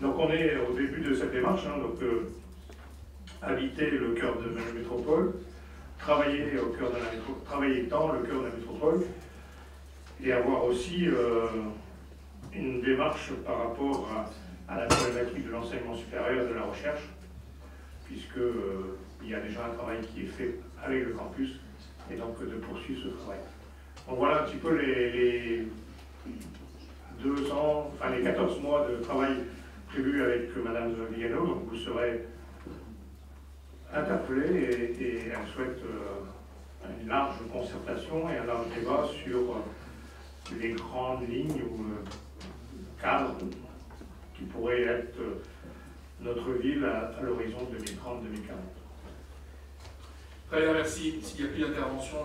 Donc on est au début de cette démarche, hein, donc habiter le cœur de la métropole, travailler dans le cœur de la métropole, et avoir aussi une démarche par rapport à la problématique de l'enseignement supérieur et de la recherche, puisque il y a déjà un travail qui est fait avec le campus, et donc de poursuivre ce travail. Donc voilà un petit peu les 2 ans, enfin les 14 mois de travail prévus avec Madame Vigano. Donc vous serez interpellés et elle souhaite une large concertation et un large débat sur les grandes lignes ou cadres qui pourraient être notre ville à l'horizon 2030-2040. Très bien, merci. S'il n'y a plus d'intervention,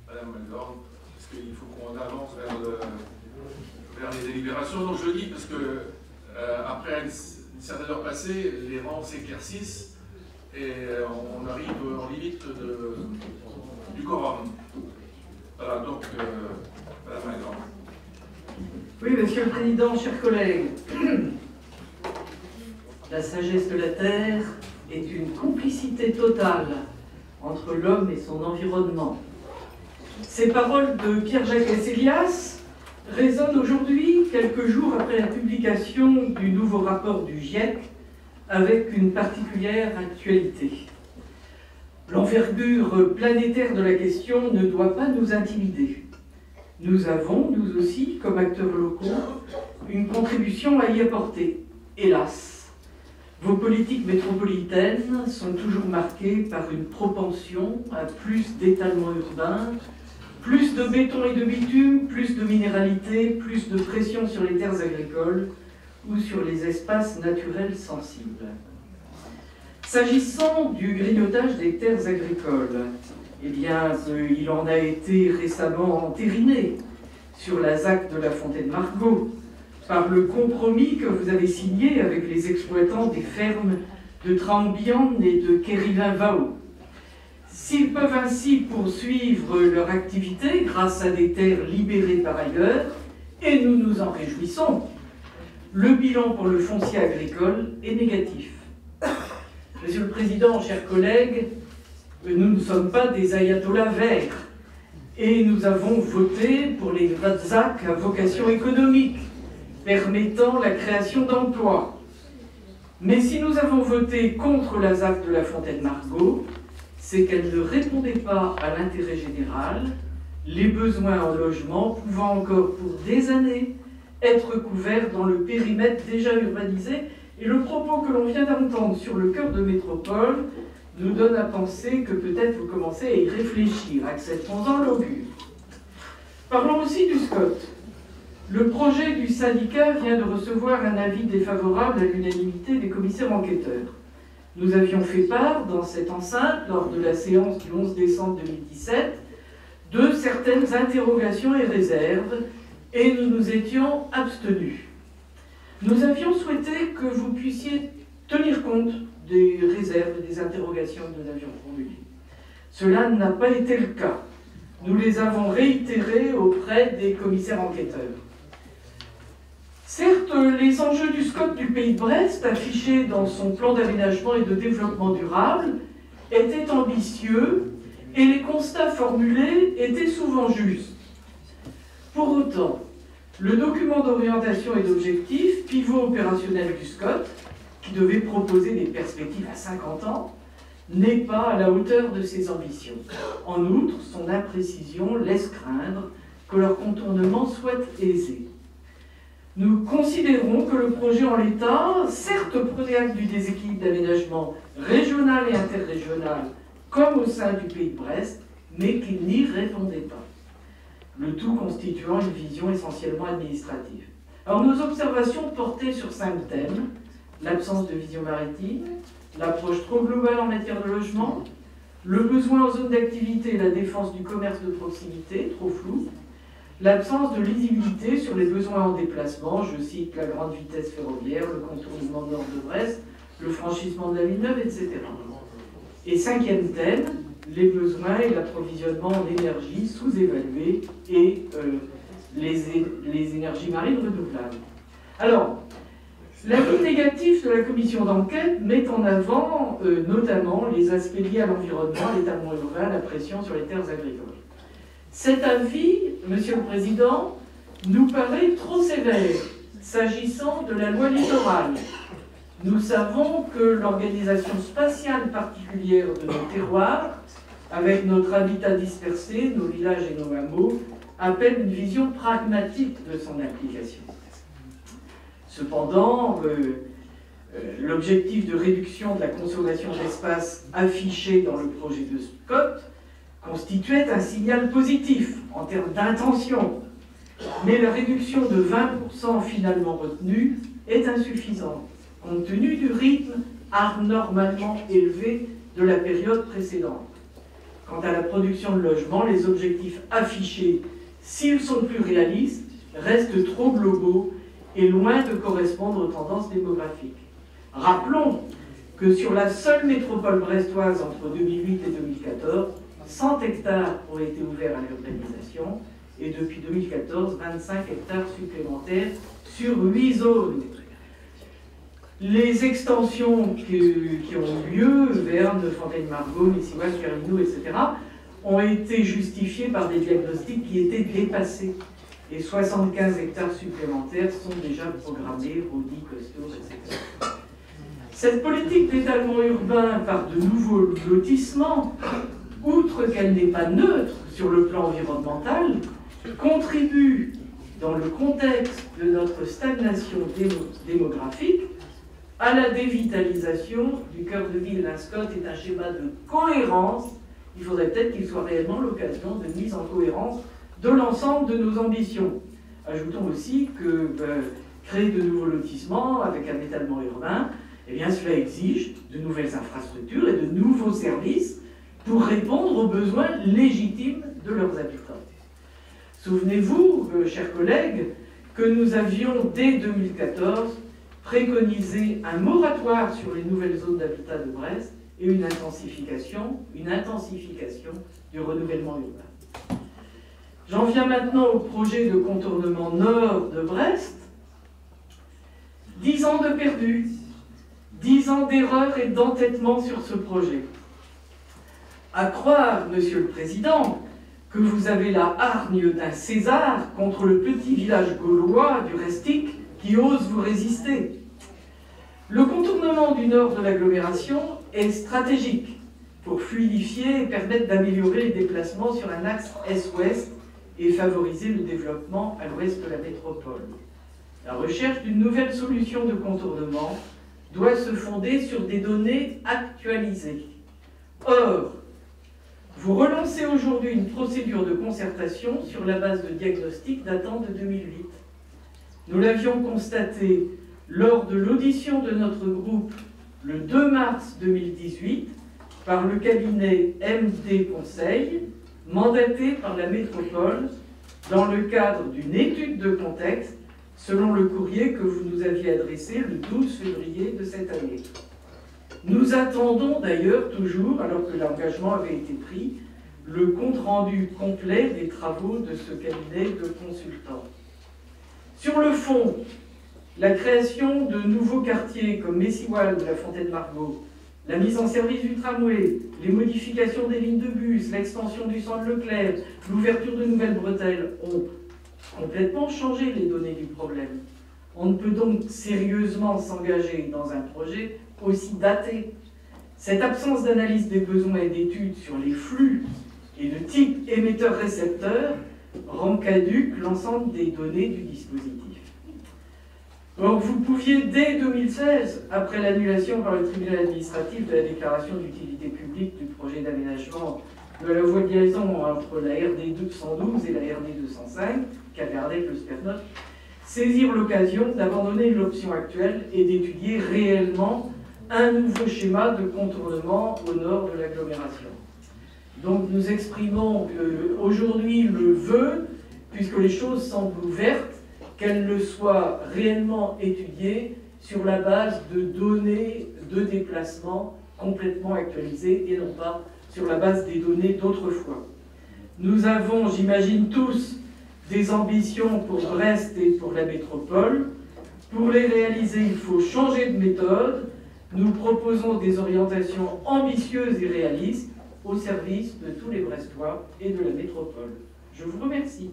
Madame Melgorn, parce qu'il faut qu'on avance vers les délibérations. Donc je le dis parce que après une certaine heure passée, les rangs s'éclaircissent et on arrive en limite du quorum. Voilà, donc Madame Melgorn. Oui, Monsieur le Président, chers collègues, la sagesse de la Terre est une complicité totale entre l'homme et son environnement. Ces paroles de Pierre-Jacques Esselias résonnent aujourd'hui, quelques jours après la publication du nouveau rapport du GIEC, avec une particulière actualité. L'envergure planétaire de la question ne doit pas nous intimider. Nous avons, nous aussi, comme acteurs locaux, une contribution à y apporter. Hélas, vos politiques métropolitaines sont toujours marquées par une propension à plus d'étalement urbain, plus de béton et de bitume, plus de minéralité, plus de pression sur les terres agricoles ou sur les espaces naturels sensibles. S'agissant du grignotage des terres agricoles, eh bien, il en a été récemment entériné sur la ZAC de la Fontaine-Margot par le compromis que vous avez signé avec les exploitants des fermes de Trambian et de Kérivin-Vao. S'ils peuvent ainsi poursuivre leur activité grâce à des terres libérées par ailleurs, et nous nous en réjouissons, le bilan pour le foncier agricole est négatif. Monsieur le Président, chers collègues, nous ne sommes pas des ayatollahs verts et nous avons voté pour les ZAC à vocation économique, permettant la création d'emplois. Mais si nous avons voté contre la ZAC de la Fontaine-Margot, c'est qu'elle ne répondait pas à l'intérêt général, les besoins en logement pouvant encore pour des années être couverts dans le périmètre déjà urbanisé. Et le propos que l'on vient d'entendre sur le cœur de métropole nous donne à penser que peut-être vous commencez à y réfléchir. Acceptons-en l'augure. Parlons aussi du SCOT. Le projet du syndicat vient de recevoir un avis défavorable à l'unanimité des commissaires enquêteurs. Nous avions fait part dans cette enceinte, lors de la séance du 11 décembre 2017, de certaines interrogations et réserves, et nous nous étions abstenus. Nous avions souhaité que vous puissiez tenir compte des réserves et des interrogations que nous avions formulées. Cela n'a pas été le cas. Nous les avons réitérées auprès des commissaires enquêteurs. Certes, les enjeux du SCOT du Pays de Brest, affichés dans son plan d'aménagement et de développement durable, étaient ambitieux et les constats formulés étaient souvent justes. Pour autant, le document d'orientation et d'objectifs, pivot opérationnel du SCOT, qui devait proposer des perspectives à 50 ans, n'est pas à la hauteur de ses ambitions. En outre, son imprécision laisse craindre que leur contournement soit aisé. Nous considérons que le projet en l'état, certes prenait acte du déséquilibre d'aménagement régional et interrégional, comme au sein du Pays de Brest, mais qu'il n'y répondait pas. Le tout constituant une vision essentiellement administrative. Alors nos observations portaient sur 5 thèmes: l'absence de vision maritime, l'approche trop globale en matière de logement, le besoin en zone d'activité et la défense du commerce de proximité, trop flou, l'absence de lisibilité sur les besoins en déplacement, je cite la grande vitesse ferroviaire, le contournement nord de Brest, le franchissement de la Villeneuve, etc. Et 5e thème, les besoins et l'approvisionnement en énergie sous-évalués et les énergies marines renouvelables. Alors, l'avis négatif de la commission d'enquête met en avant notamment les aspects liés à l'environnement, l'étalement urbain, la pression sur les terres agricoles. Cet avis, Monsieur le Président, nous paraît trop sévère s'agissant de la loi littorale. Nous savons que l'organisation spatiale particulière de nos terroirs, avec notre habitat dispersé, nos villages et nos hameaux, appelle une vision pragmatique de son application. Cependant, l'objectif de réduction de la consommation d'espace affiché dans le projet de SCOT constituait un signal positif en termes d'intention, mais la réduction de 20% finalement retenue est insuffisante, compte tenu du rythme anormalement élevé de la période précédente. Quant à la production de logements, les objectifs affichés, s'ils sont plus réalistes, restent trop globaux et loin de correspondre aux tendances démographiques. Rappelons que sur la seule métropole brestoise entre 2008 et 2014, 100 hectares ont été ouverts à l'urbanisation et depuis 2014, 25 hectares supplémentaires sur 8 zones. Les extensions qui ont eu lieu, Verne, Fontaine-Margaux, Messiouache, Carignou, etc., ont été justifiées par des diagnostics qui étaient dépassés. Et 75 hectares supplémentaires sont déjà programmés, Rodi, Costaud, etc. Cette politique d'étalement urbain par de nouveaux lotissements, outre qu'elle n'est pas neutre sur le plan environnemental, contribue, dans le contexte de notre stagnation démographique, à la dévitalisation du cœur de ville. Un SCOT est un schéma de cohérence. Il faudrait peut-être qu'il soit réellement l'occasion de mise en cohérence de l'ensemble de nos ambitions. Ajoutons aussi que créer de nouveaux lotissements avec un étalement urbain, eh bien, cela exige de nouvelles infrastructures et de nouveaux services pour répondre aux besoins légitimes de leurs habitants. Souvenez-vous, chers collègues, que nous avions, dès 2014, préconisé un moratoire sur les nouvelles zones d'habitat de Brest et une intensification du renouvellement urbain. J'en viens maintenant au projet de contournement nord de Brest. 10 ans de perdus, 10 ans d'erreurs et d'entêtement sur ce projet. À croire, Monsieur le Président, que vous avez la hargne d'un César contre le petit village gaulois du Restic qui ose vous résister. Le contournement du nord de l'agglomération est stratégique pour fluidifier et permettre d'améliorer les déplacements sur un axe est-ouest et favoriser le développement à l'ouest de la métropole. La recherche d'une nouvelle solution de contournement doit se fonder sur des données actualisées. Or, vous relancez aujourd'hui une procédure de concertation sur la base de diagnostics datant de 2008. Nous l'avions constaté lors de l'audition de notre groupe le 2 mars 2018 par le cabinet MD Conseil, mandaté par la métropole dans le cadre d'une étude de contexte selon le courrier que vous nous aviez adressé le 12 février de cette année. Nous attendons d'ailleurs toujours, alors que l'engagement avait été pris, le compte-rendu complet des travaux de ce cabinet de consultants. Sur le fond, la création de nouveaux quartiers comme Messiwal ou la Fontaine-Margot, la mise en service du tramway, les modifications des lignes de bus, l'extension du centre Leclerc, l'ouverture de nouvelles bretelles ont complètement changé les données du problème. On ne peut donc sérieusement s'engager dans un projet aussi daté. Cette absence d'analyse des besoins et d'études sur les flux et le type émetteur-récepteur rend caduque l'ensemble des données du dispositif. Or, vous pouviez, dès 2016, après l'annulation par le tribunal administratif de la déclaration d'utilité publique du projet d'aménagement de la voie de liaison entre la RD 212 et la RD 205, qui avait gardé le Spernote, saisir l'occasion d'abandonner l'option actuelle et d'étudier réellement un nouveau schéma de contournement au nord de l'agglomération. Donc nous exprimons aujourd'hui le vœu, puisque les choses semblent ouvertes, qu'elles le soient réellement étudiées sur la base de données de déplacement complètement actualisées et non pas sur la base des données d'autrefois. Nous avons, j'imagine tous, des ambitions pour Brest et pour la métropole. Pour les réaliser, il faut changer de méthode. Nous proposons des orientations ambitieuses et réalistes au service de tous les Brestois et de la métropole. Je vous remercie.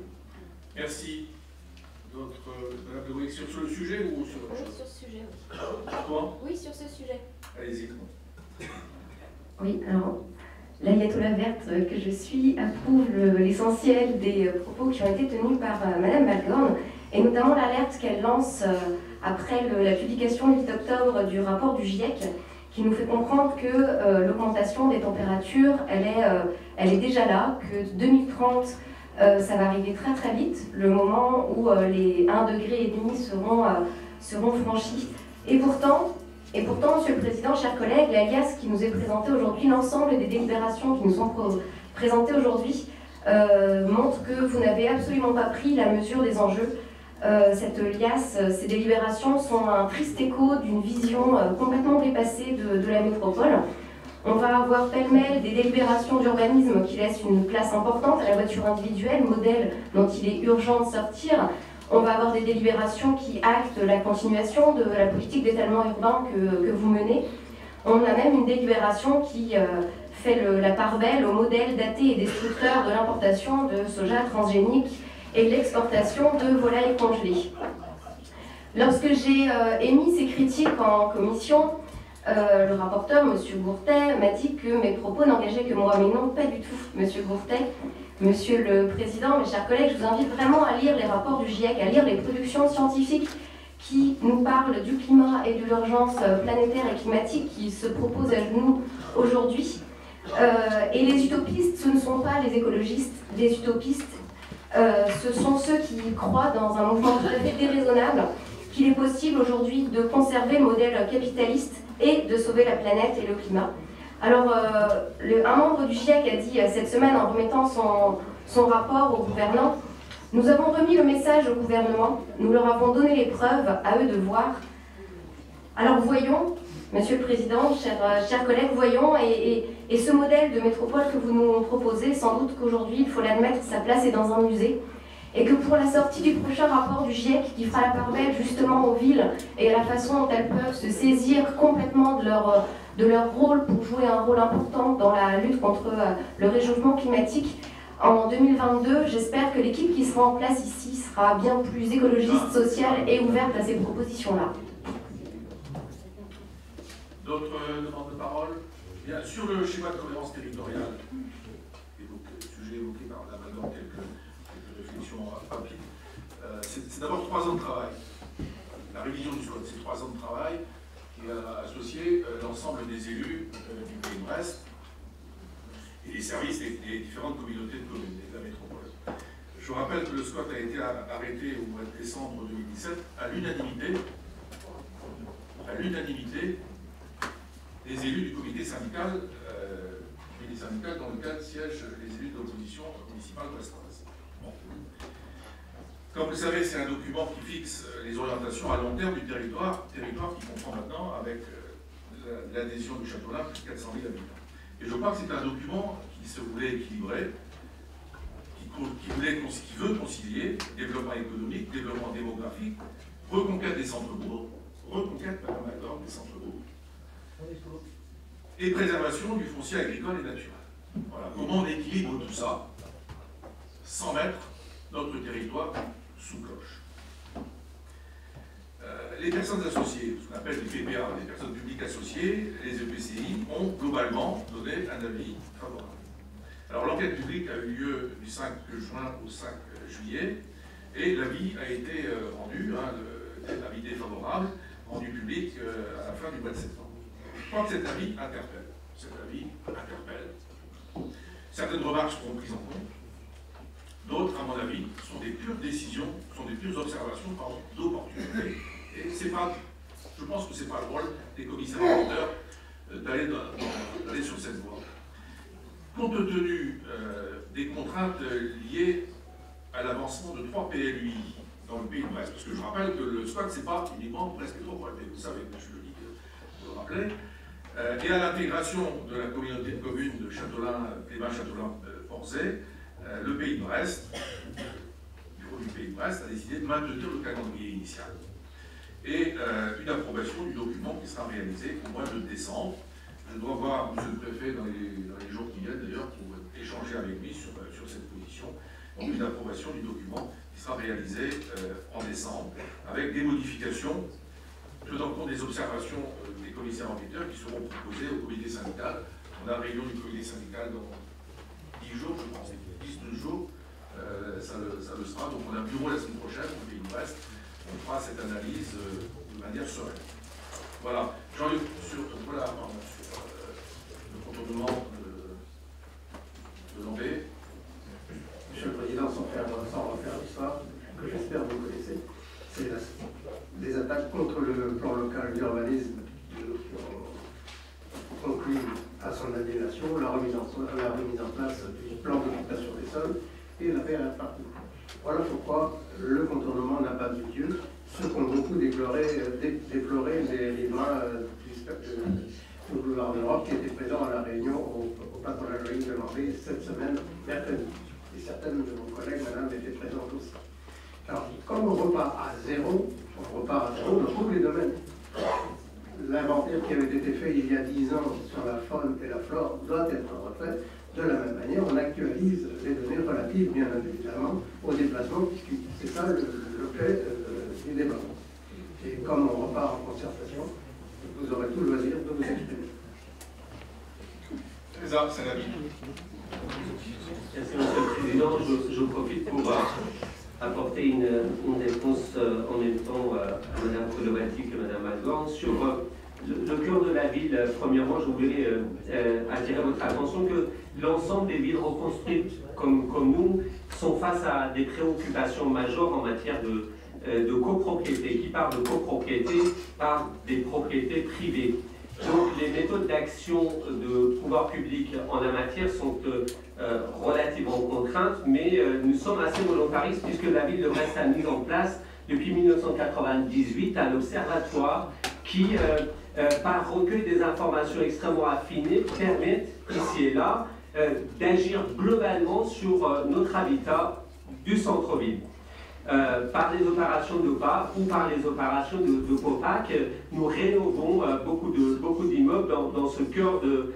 Merci. D'autres, Madame de Wexer, sur le sujet ou sur autre chose? Oui, sur ce sujet, oui. Comment? Oui, sur ce sujet. Allez-y. Oui, alors, l'ayatollah verte que je suis approuve l'essentiel des propos qui ont été tenus par Madame Malgorn, et notamment l'alerte qu'elle lance après la publication le 8 octobre du rapport du GIEC, qui nous fait comprendre que l'augmentation des températures, elle est déjà là, que 2030, ça va arriver très très vite, le moment où les 1,5 degré seront franchis. Et pourtant, Monsieur le Président, chers collègues, l'alias qui nous est présenté aujourd'hui, l'ensemble des délibérations qui nous sont présentées aujourd'hui, montre que vous n'avez absolument pas pris la mesure des enjeux. Cette liasse, ces délibérations sont un triste écho d'une vision complètement dépassée de la métropole. On va avoir pêle-mêle des délibérations d'urbanisme qui laissent une place importante à la voiture individuelle, modèle dont il est urgent de sortir. On va avoir des délibérations qui actent la continuation de la politique d'étalement urbain que vous menez. On a même une délibération qui fait la part belle au modèle daté et destructeur de l'importation de soja transgénique et de l'exportation de volailles congelées. Lorsque j'ai émis ces critiques en commission, le rapporteur, M. Bourtet, m'a dit que mes propos n'engageaient que moi. Mais non, pas du tout, M. Bourtet. Monsieur le Président, mes chers collègues, je vous invite vraiment à lire les rapports du GIEC, à lire les productions scientifiques qui nous parlent du climat et de l'urgence planétaire et climatique qui se proposent à nous aujourd'hui. Et les utopistes, ce ne sont pas les écologistes. Les utopistes, ce sont ceux qui croient dans un mouvement tout à fait déraisonnable, qu'il est possible aujourd'hui de conserver le modèle capitaliste et de sauver la planète et le climat. Alors, un membre du GIEC a dit cette semaine, en remettant son rapport au gouvernant, « Nous avons remis le message au gouvernement, nous leur avons donné les preuves, à eux de voir. » Alors voyons, Monsieur le Président, chers collègues, voyons, et ce modèle de métropole que vous nous proposez, sans doute qu'aujourd'hui, il faut l'admettre, sa place est dans un musée, et que pour la sortie du prochain rapport du GIEC, qui fera la part belle justement aux villes et à la façon dont elles peuvent se saisir complètement de leur rôle pour jouer un rôle important dans la lutte contre le réchauffement climatique, en 2022, j'espère que l'équipe qui sera en place ici sera bien plus écologiste, sociale et ouverte à ces propositions-là. D'autres demandes de parole? Bien, sur le schéma de cohérence territoriale, sujet évoqué par Mme Malgorn, quelques réflexions rapides. C'est d'abord 3 ans de travail. La révision du SCOT, c'est 3 ans de travail qui a associé l'ensemble des élus du Pays de Brest et les services des différentes communautés de communes et de la métropole. Je rappelle que le squat a été arrêté au mois de décembre 2017 à l'unanimité des élus du comité syndical dans lequel siègent les élus de l'opposition municipale brestoise. Bon. Comme vous le savez, c'est un document qui fixe les orientations à long terme du territoire qui comprend maintenant, avec l'adhésion du Châteaulin, plus de 400 000 habitants. Et je crois que c'est un document qui se voulait équilibré, qui veut concilier développement économique, développement démographique, reconquête des centres-bourgs, reconquête, madame Algor, des centres-bourgs, et préservation du foncier agricole et naturel. Voilà. Comment on équilibre tout ça sans mettre notre territoire sous cloche. Les personnes associées, ce qu'on appelle les PPA, les personnes publiques associées, les EPCI, ont globalement donné un avis favorable. Alors l'enquête publique a eu lieu du 5 juin au 5 juillet, et l'avis a été rendu, l'avis défavorable, rendu public à la fin du mois de septembre. Je crois que cet avis interpelle. Certaines remarques seront prises en compte. D'autres, à mon avis, sont des pures décisions, sont des pures observations d'opportunité. Et c'est pas, je pense que ce n'est pas le rôle des commissaires enquêteurs d'aller sur cette voie. Compte tenu des contraintes liées à l'avancement de 3 PLUI dans le pays de Brest, parce que je rappelle que le squat, ce n'est pas uniquement Brest Métropole, mais vous savez, je le dis, vous le rappelez, et à l'intégration de la communauté de communes de Châteaulin, Clément-Châteaulin-Porzay, le pays de Brest, le bureau du pays de Brest, a décidé de maintenir le calendrier initial. Et une approbation du document qui sera réalisé au mois de décembre. Je dois voir M. le Préfet dans les jours qui viennent d'ailleurs pour échanger avec lui sur cette position. Donc une approbation du document qui sera réalisé en décembre avec des modifications tenant compte des observations des commissaires enquêteurs qui seront proposées au comité syndical. On a réunion du comité syndical dans 10 jours, je pense, 10-12 jours, ça le sera. Donc on a un bureau la semaine prochaine au pays de Brest. On fera cette analyse de manière sereine. Voilà. Jean-Luc, sur le contournement de Lambé. Monsieur le Président, sans refaire l'histoire, que j'espère vous connaissez, c'est les attaques contre le plan local d'urbanisme conclu à son annulation, la remise en place du plan d'occupation des sols et l'affaire partout. Voilà pourquoi le contournement n'a pas eu lieu, ce qu'ont beaucoup déploré les riverains du boulevard de l'Europe qui étaient présents à la réunion au patronat Loïc de Lambé cette semaine, mercredi. Et certaines de vos collègues, madame, étaient présentes aussi. Alors, comme on repart à zéro dans tous les domaines. L'inventaire qui avait été fait il y a 10 ans sur la faune et la flore doit être refait. De la même manière, on actualise les données relatives, bien évidemment, aux déplacements. C'est ça l'objet du débat. Et comme on repart en concertation, vous aurez tout le loisir de vous exprimer. C'est la vie. Merci, Monsieur le Président. Je profite pour apporter une réponse en même temps à Mme Kolovati et Mme Algor sur le cœur de la ville. Premièrement, je voulais attirer votre attention que l'ensemble des villes reconstruites comme nous sont face à des préoccupations majeures en matière de copropriété. Qui parle de copropriété parle des propriétés privées. Donc les méthodes d'action de pouvoir public en la matière sont relativement contraintes, mais nous sommes assez volontaristes puisque la ville de Brest a mis en place depuis 1998 un observatoire qui, par recueil des informations extrêmement affinées, permet ici et là d'agir globalement sur notre habitat du centre-ville. Par les opérations de PA ou par les opérations de POPAC, nous rénovons beaucoup d'immeubles dans ce cœur de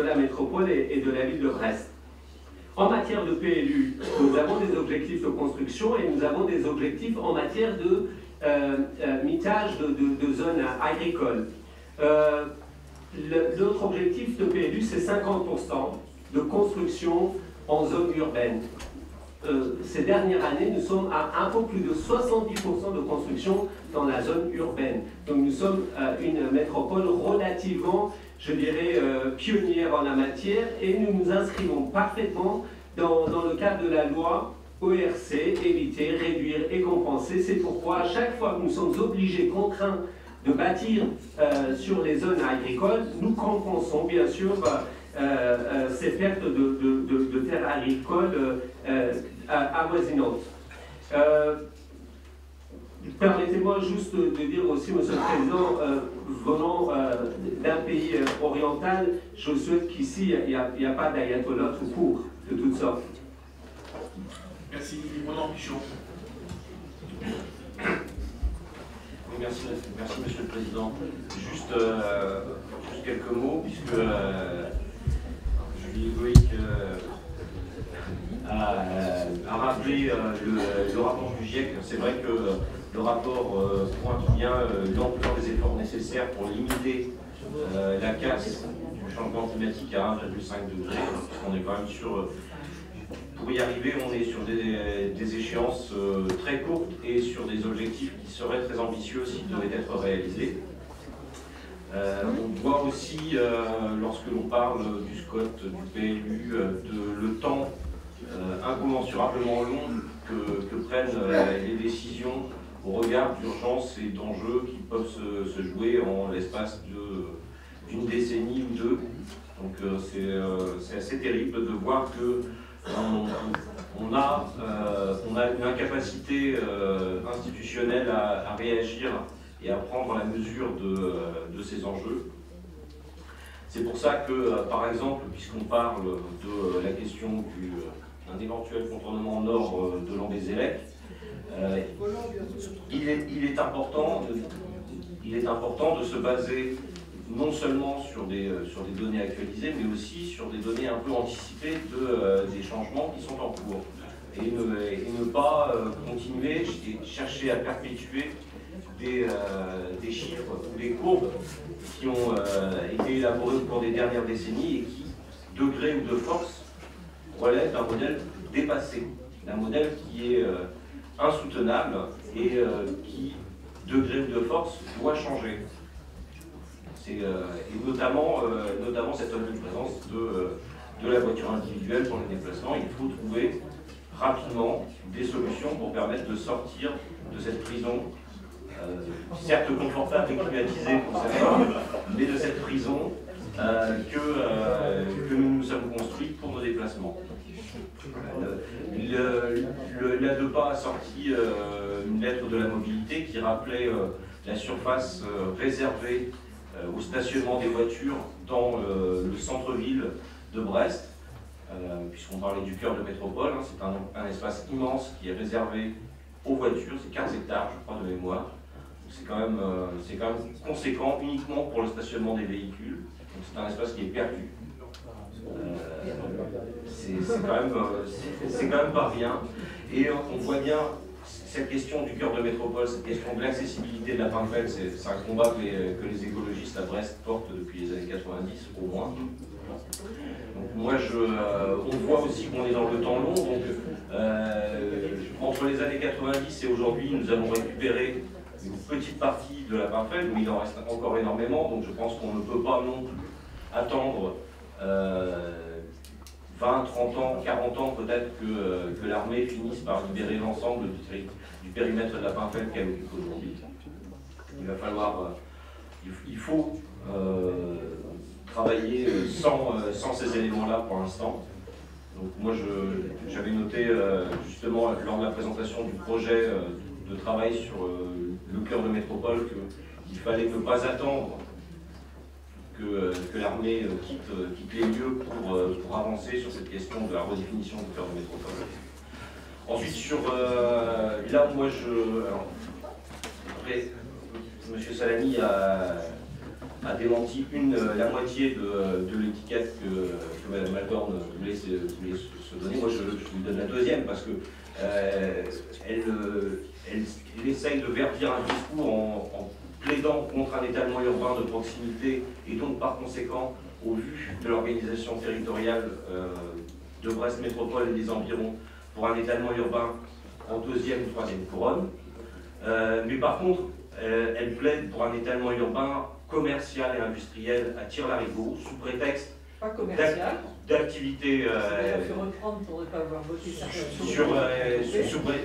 la métropole et de la ville de Brest. En matière de PLU, nous avons des objectifs de construction et nous avons des objectifs en matière de mitage de zones agricoles. Notre objectif de PLU, c'est 50% de construction en zone urbaine. Ces dernières années, nous sommes à un peu plus de 70% de construction dans la zone urbaine. Donc nous sommes une métropole relativement, je dirais, pionnière en la matière et nous nous inscrivons parfaitement dans le cadre de la loi ORC, éviter, réduire et compenser. C'est pourquoi à chaque fois que nous sommes obligés, contraints de bâtir sur les zones agricoles, nous compensons bien sûr ces pertes de terres agricoles avoisinantes. Permettez-moi juste de dire aussi, Monsieur le Président, venant d'un pays oriental, je souhaite qu'ici, il n'y a pas d'ayatollah tout court, de toutes sortes. Merci, Roland Pichon. Oui, merci Monsieur le Président. Juste quelques mots, puisque Julie Egoïc a rappelé le rapport du GIEC. C'est vrai que le rapport pointe bien l'ampleur des efforts nécessaires pour limiter la casse du changement climatique à 1,5 degré. On est quand même sur... Pour y arriver, on est sur des échéances très courtes et sur des objectifs qui seraient très ambitieux s'ils devaient être réalisés. On voit aussi, lorsque l'on parle du SCOT, du PLU, le temps incommensurablement long que prennent les décisions au regard d'urgences et d'enjeux qui peuvent se jouer en l'espace d'une décennie ou deux. Donc c'est assez terrible de voir que on a une incapacité institutionnelle à réagir et à prendre la mesure de ces enjeux. C'est pour ça que, par exemple, puisqu'on parle de la question d'un éventuel contournement nord de l'Ambézélec, il est important de se baser non seulement sur des données actualisées, mais aussi sur des données un peu anticipées des changements qui sont en cours. Et ne pas continuer et chercher à perpétuer des chiffres ou des courbes qui ont été élaborés au cours des dernières décennies et qui, de gré ou de force, relèvent d'un modèle dépassé, d'un modèle qui est insoutenable et qui, de gré ou de force, doit changer. Et notamment cette omniprésence de la voiture individuelle pour les déplacements. Il faut trouver rapidement des solutions pour permettre de sortir de cette prison, certes confortable et climatisée pour certains, mais de cette prison que nous nous sommes construits pour nos déplacements. L'ADEPA a sorti une lettre de la mobilité qui rappelait la surface réservée au stationnement des voitures dans le centre-ville de Brest, puisqu'on parlait du cœur de métropole. Hein, c'est un espace immense qui est réservé aux voitures, c'est 15 hectares, je crois, de mémoire. C'est quand même conséquent uniquement pour le stationnement des véhicules. Donc c'est un espace qui est perdu. C'est quand même pas rien. Et on voit bien cette question du cœur de métropole, cette question de l'accessibilité de la Pinfeld, c'est un combat que les écologistes à Brest portent depuis les années 90 au moins. Donc moi, on voit aussi qu'on est dans le temps long. Donc entre les années 90 et aujourd'hui, nous avons récupéré une petite partie de la Pinfeld, mais il en reste encore énormément. Donc je pense qu'on ne peut pas non plus attendre 20, 30 ans, 40 ans peut-être que l'armée finisse par libérer l'ensemble du périmètre de la Pinfeld qu'elle occupe aujourd'hui. Il faut travailler sans ces éléments-là pour l'instant. Donc moi j'avais noté justement lors de la présentation du projet de travail sur le cœur de métropole qu'il fallait ne pas attendre que l'armée quitte les lieux pour avancer sur cette question de la redéfinition du cœur de métropole. Ensuite, là où moi après, M. Salami a démenti la moitié de l'étiquette que Mme Algorn voulait se donner. Moi, je lui donne la deuxième parce que elle essaye de verdir un discours en plaidant contre un étalement urbain de proximité et donc par conséquent, au vu de l'organisation territoriale de Brest Métropole et des environs, pour un étalement urbain en deuxième ou troisième couronne. Mais par contre, elle plaide pour un étalement urbain commercial et industriel à Tire-Larigot, sous prétexte... Pas commercial. d'activités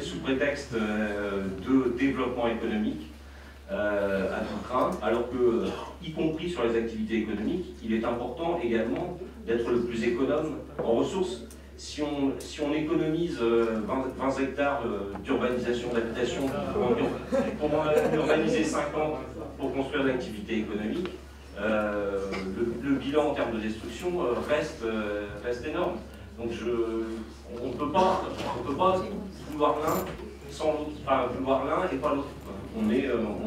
sous prétexte de développement économique à tout craint, alors que, y compris sur les activités économiques, il est important également d'être le plus économe en ressources. Si on économise 20 hectares d'urbanisation, d'habitation pour en urbaniser 50 pour construire de l'activité économique, le bilan en termes de destruction reste énorme. Donc on ne peut pas vouloir l'un sans l'autre, enfin vouloir l'un et pas l'autre. On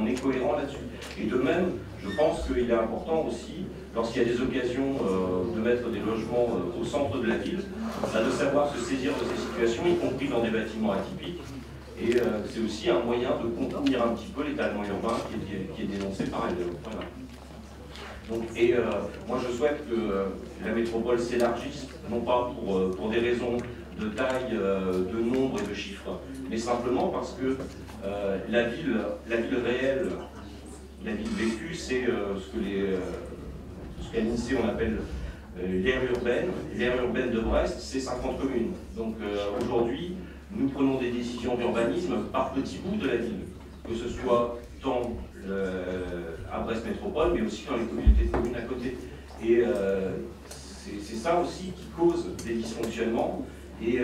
est cohérent là-dessus. Et de même, je pense qu'il est important aussi, lorsqu'il y a des occasions de mettre des logements au centre de la ville, de savoir se saisir de ces situations, y compris dans des bâtiments atypiques. Et c'est aussi un moyen de contenir un petit peu l'étalement urbain qui est dénoncé par ailleurs. Voilà. Donc, moi je souhaite que la métropole s'élargisse, non pas pour des raisons de taille, de nombre et de chiffres, mais simplement parce que la ville réelle, la ville vécue, c'est ce qu'à l'INSEE on appelle l'aire urbaine. L'aire urbaine de Brest, c'est 50 communes. Donc aujourd'hui, nous prenons des décisions d'urbanisme par petits bouts de la ville, que ce soit tant à Brest Métropole, mais aussi dans les communautés de communes à côté. Et c'est ça aussi qui cause des dysfonctionnements et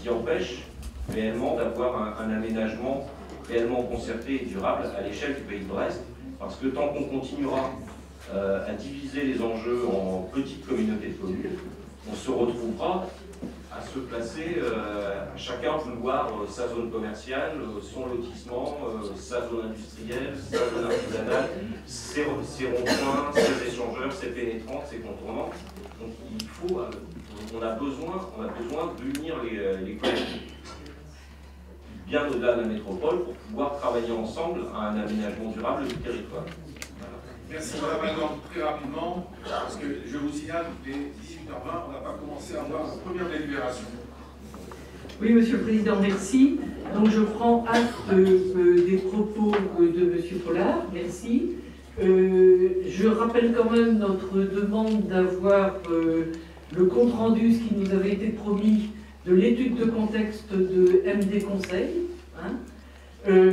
qui empêche réellement d'avoir un aménagement réellement concerté et durable à l'échelle du pays de Brest, parce que tant qu'on continuera à diviser les enjeux en petites communautés de communes, on se retrouvera à se placer, à chacun vouloir sa zone commerciale, son lotissement, sa zone industrielle, sa zone artisanale, ses ronds-points, ses échangeurs, ses pénétrants, ses contournants. Donc on a besoin d'unir les collectivités bien au-delà de la métropole pour pouvoir travailler ensemble à un aménagement durable du territoire. Voilà. Merci Madame Algand. Très rapidement, parce que je vous signale qu'il est 18h20, on n'a pas commencé à avoir la première délibération. Oui, Monsieur le Président, merci. Donc je prends acte des propos de Monsieur Pollard, merci. Je rappelle quand même notre demande d'avoir le compte-rendu, ce qui nous avait été promis, de l'étude de contexte de MD Conseil.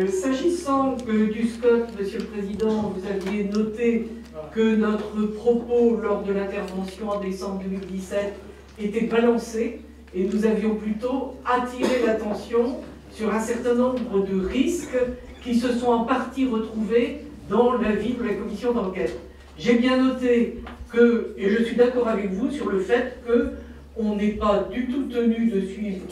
S'agissant du SCOT, Monsieur le Président, vous aviez noté que notre propos lors de l'intervention en décembre 2017 était balancé et nous avions plutôt attiré l'attention sur un certain nombre de risques qui se sont en partie retrouvés dans l'avis de la commission d'enquête. J'ai bien noté que, et je suis d'accord avec vous sur le fait qu'on n'est pas du tout tenu de suivre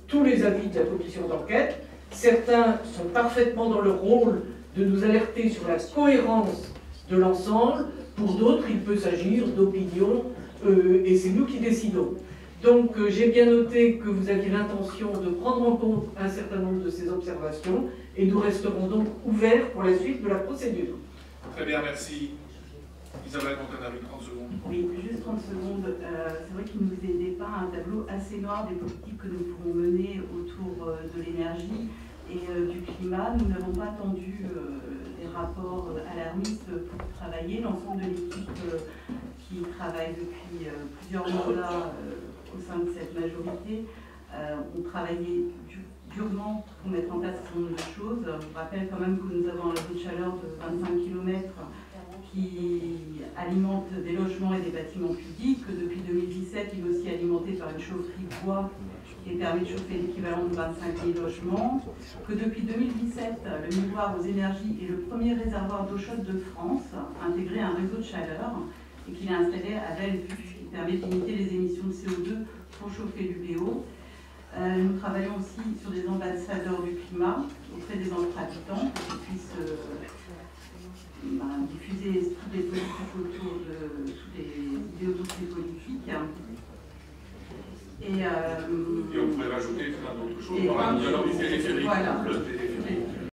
tous les avis de la commission d'enquête. Certains sont parfaitement dans leur rôle de nous alerter sur la cohérence de l'ensemble. Pour d'autres, il peut s'agir d'opinions et c'est nous qui décidons. Donc j'ai bien noté que vous aviez l'intention de prendre en compte un certain nombre de ces observations et nous resterons donc ouverts pour la suite de la procédure. Très bien, merci. Isabelle Montanari, 30 secondes. Oui, juste 30 secondes. C'est vrai qu'il nous est dépeint un tableau assez noir des politiques que nous pourrons mener autour de l'énergie et du climat. Nous n'avons pas attendu des rapports alarmistes pour travailler. L'ensemble de l'équipe qui travaille depuis plusieurs mandats au sein de cette majorité ont travaillé durement pour mettre en place un certain nombre de choses. Je vous rappelle quand même que nous avons un réseau de chaleur de 25 km qui alimente des logements et des bâtiments publics, que depuis 2017, il est aussi alimenté par une chaufferie bois qui permet de chauffer l'équivalent de 25 000 logements, que depuis 2017, le Miroir aux énergies est le premier réservoir d'eau chaude de France, intégré à un réseau de chaleur, et qu'il est installé à Bellevue, qui permet de limiter les émissions de CO2 pour chauffer l'UBO. Nous travaillons aussi sur des ambassadeurs du climat auprès des habitants pour qu'ils puissent diffuser toutes les politiques autour de toutes les idées autour de ces politiques. Et on pourrait rajouter plein d'autres choses. Par exemple, du téléphérique. Voilà. Le téléphérique.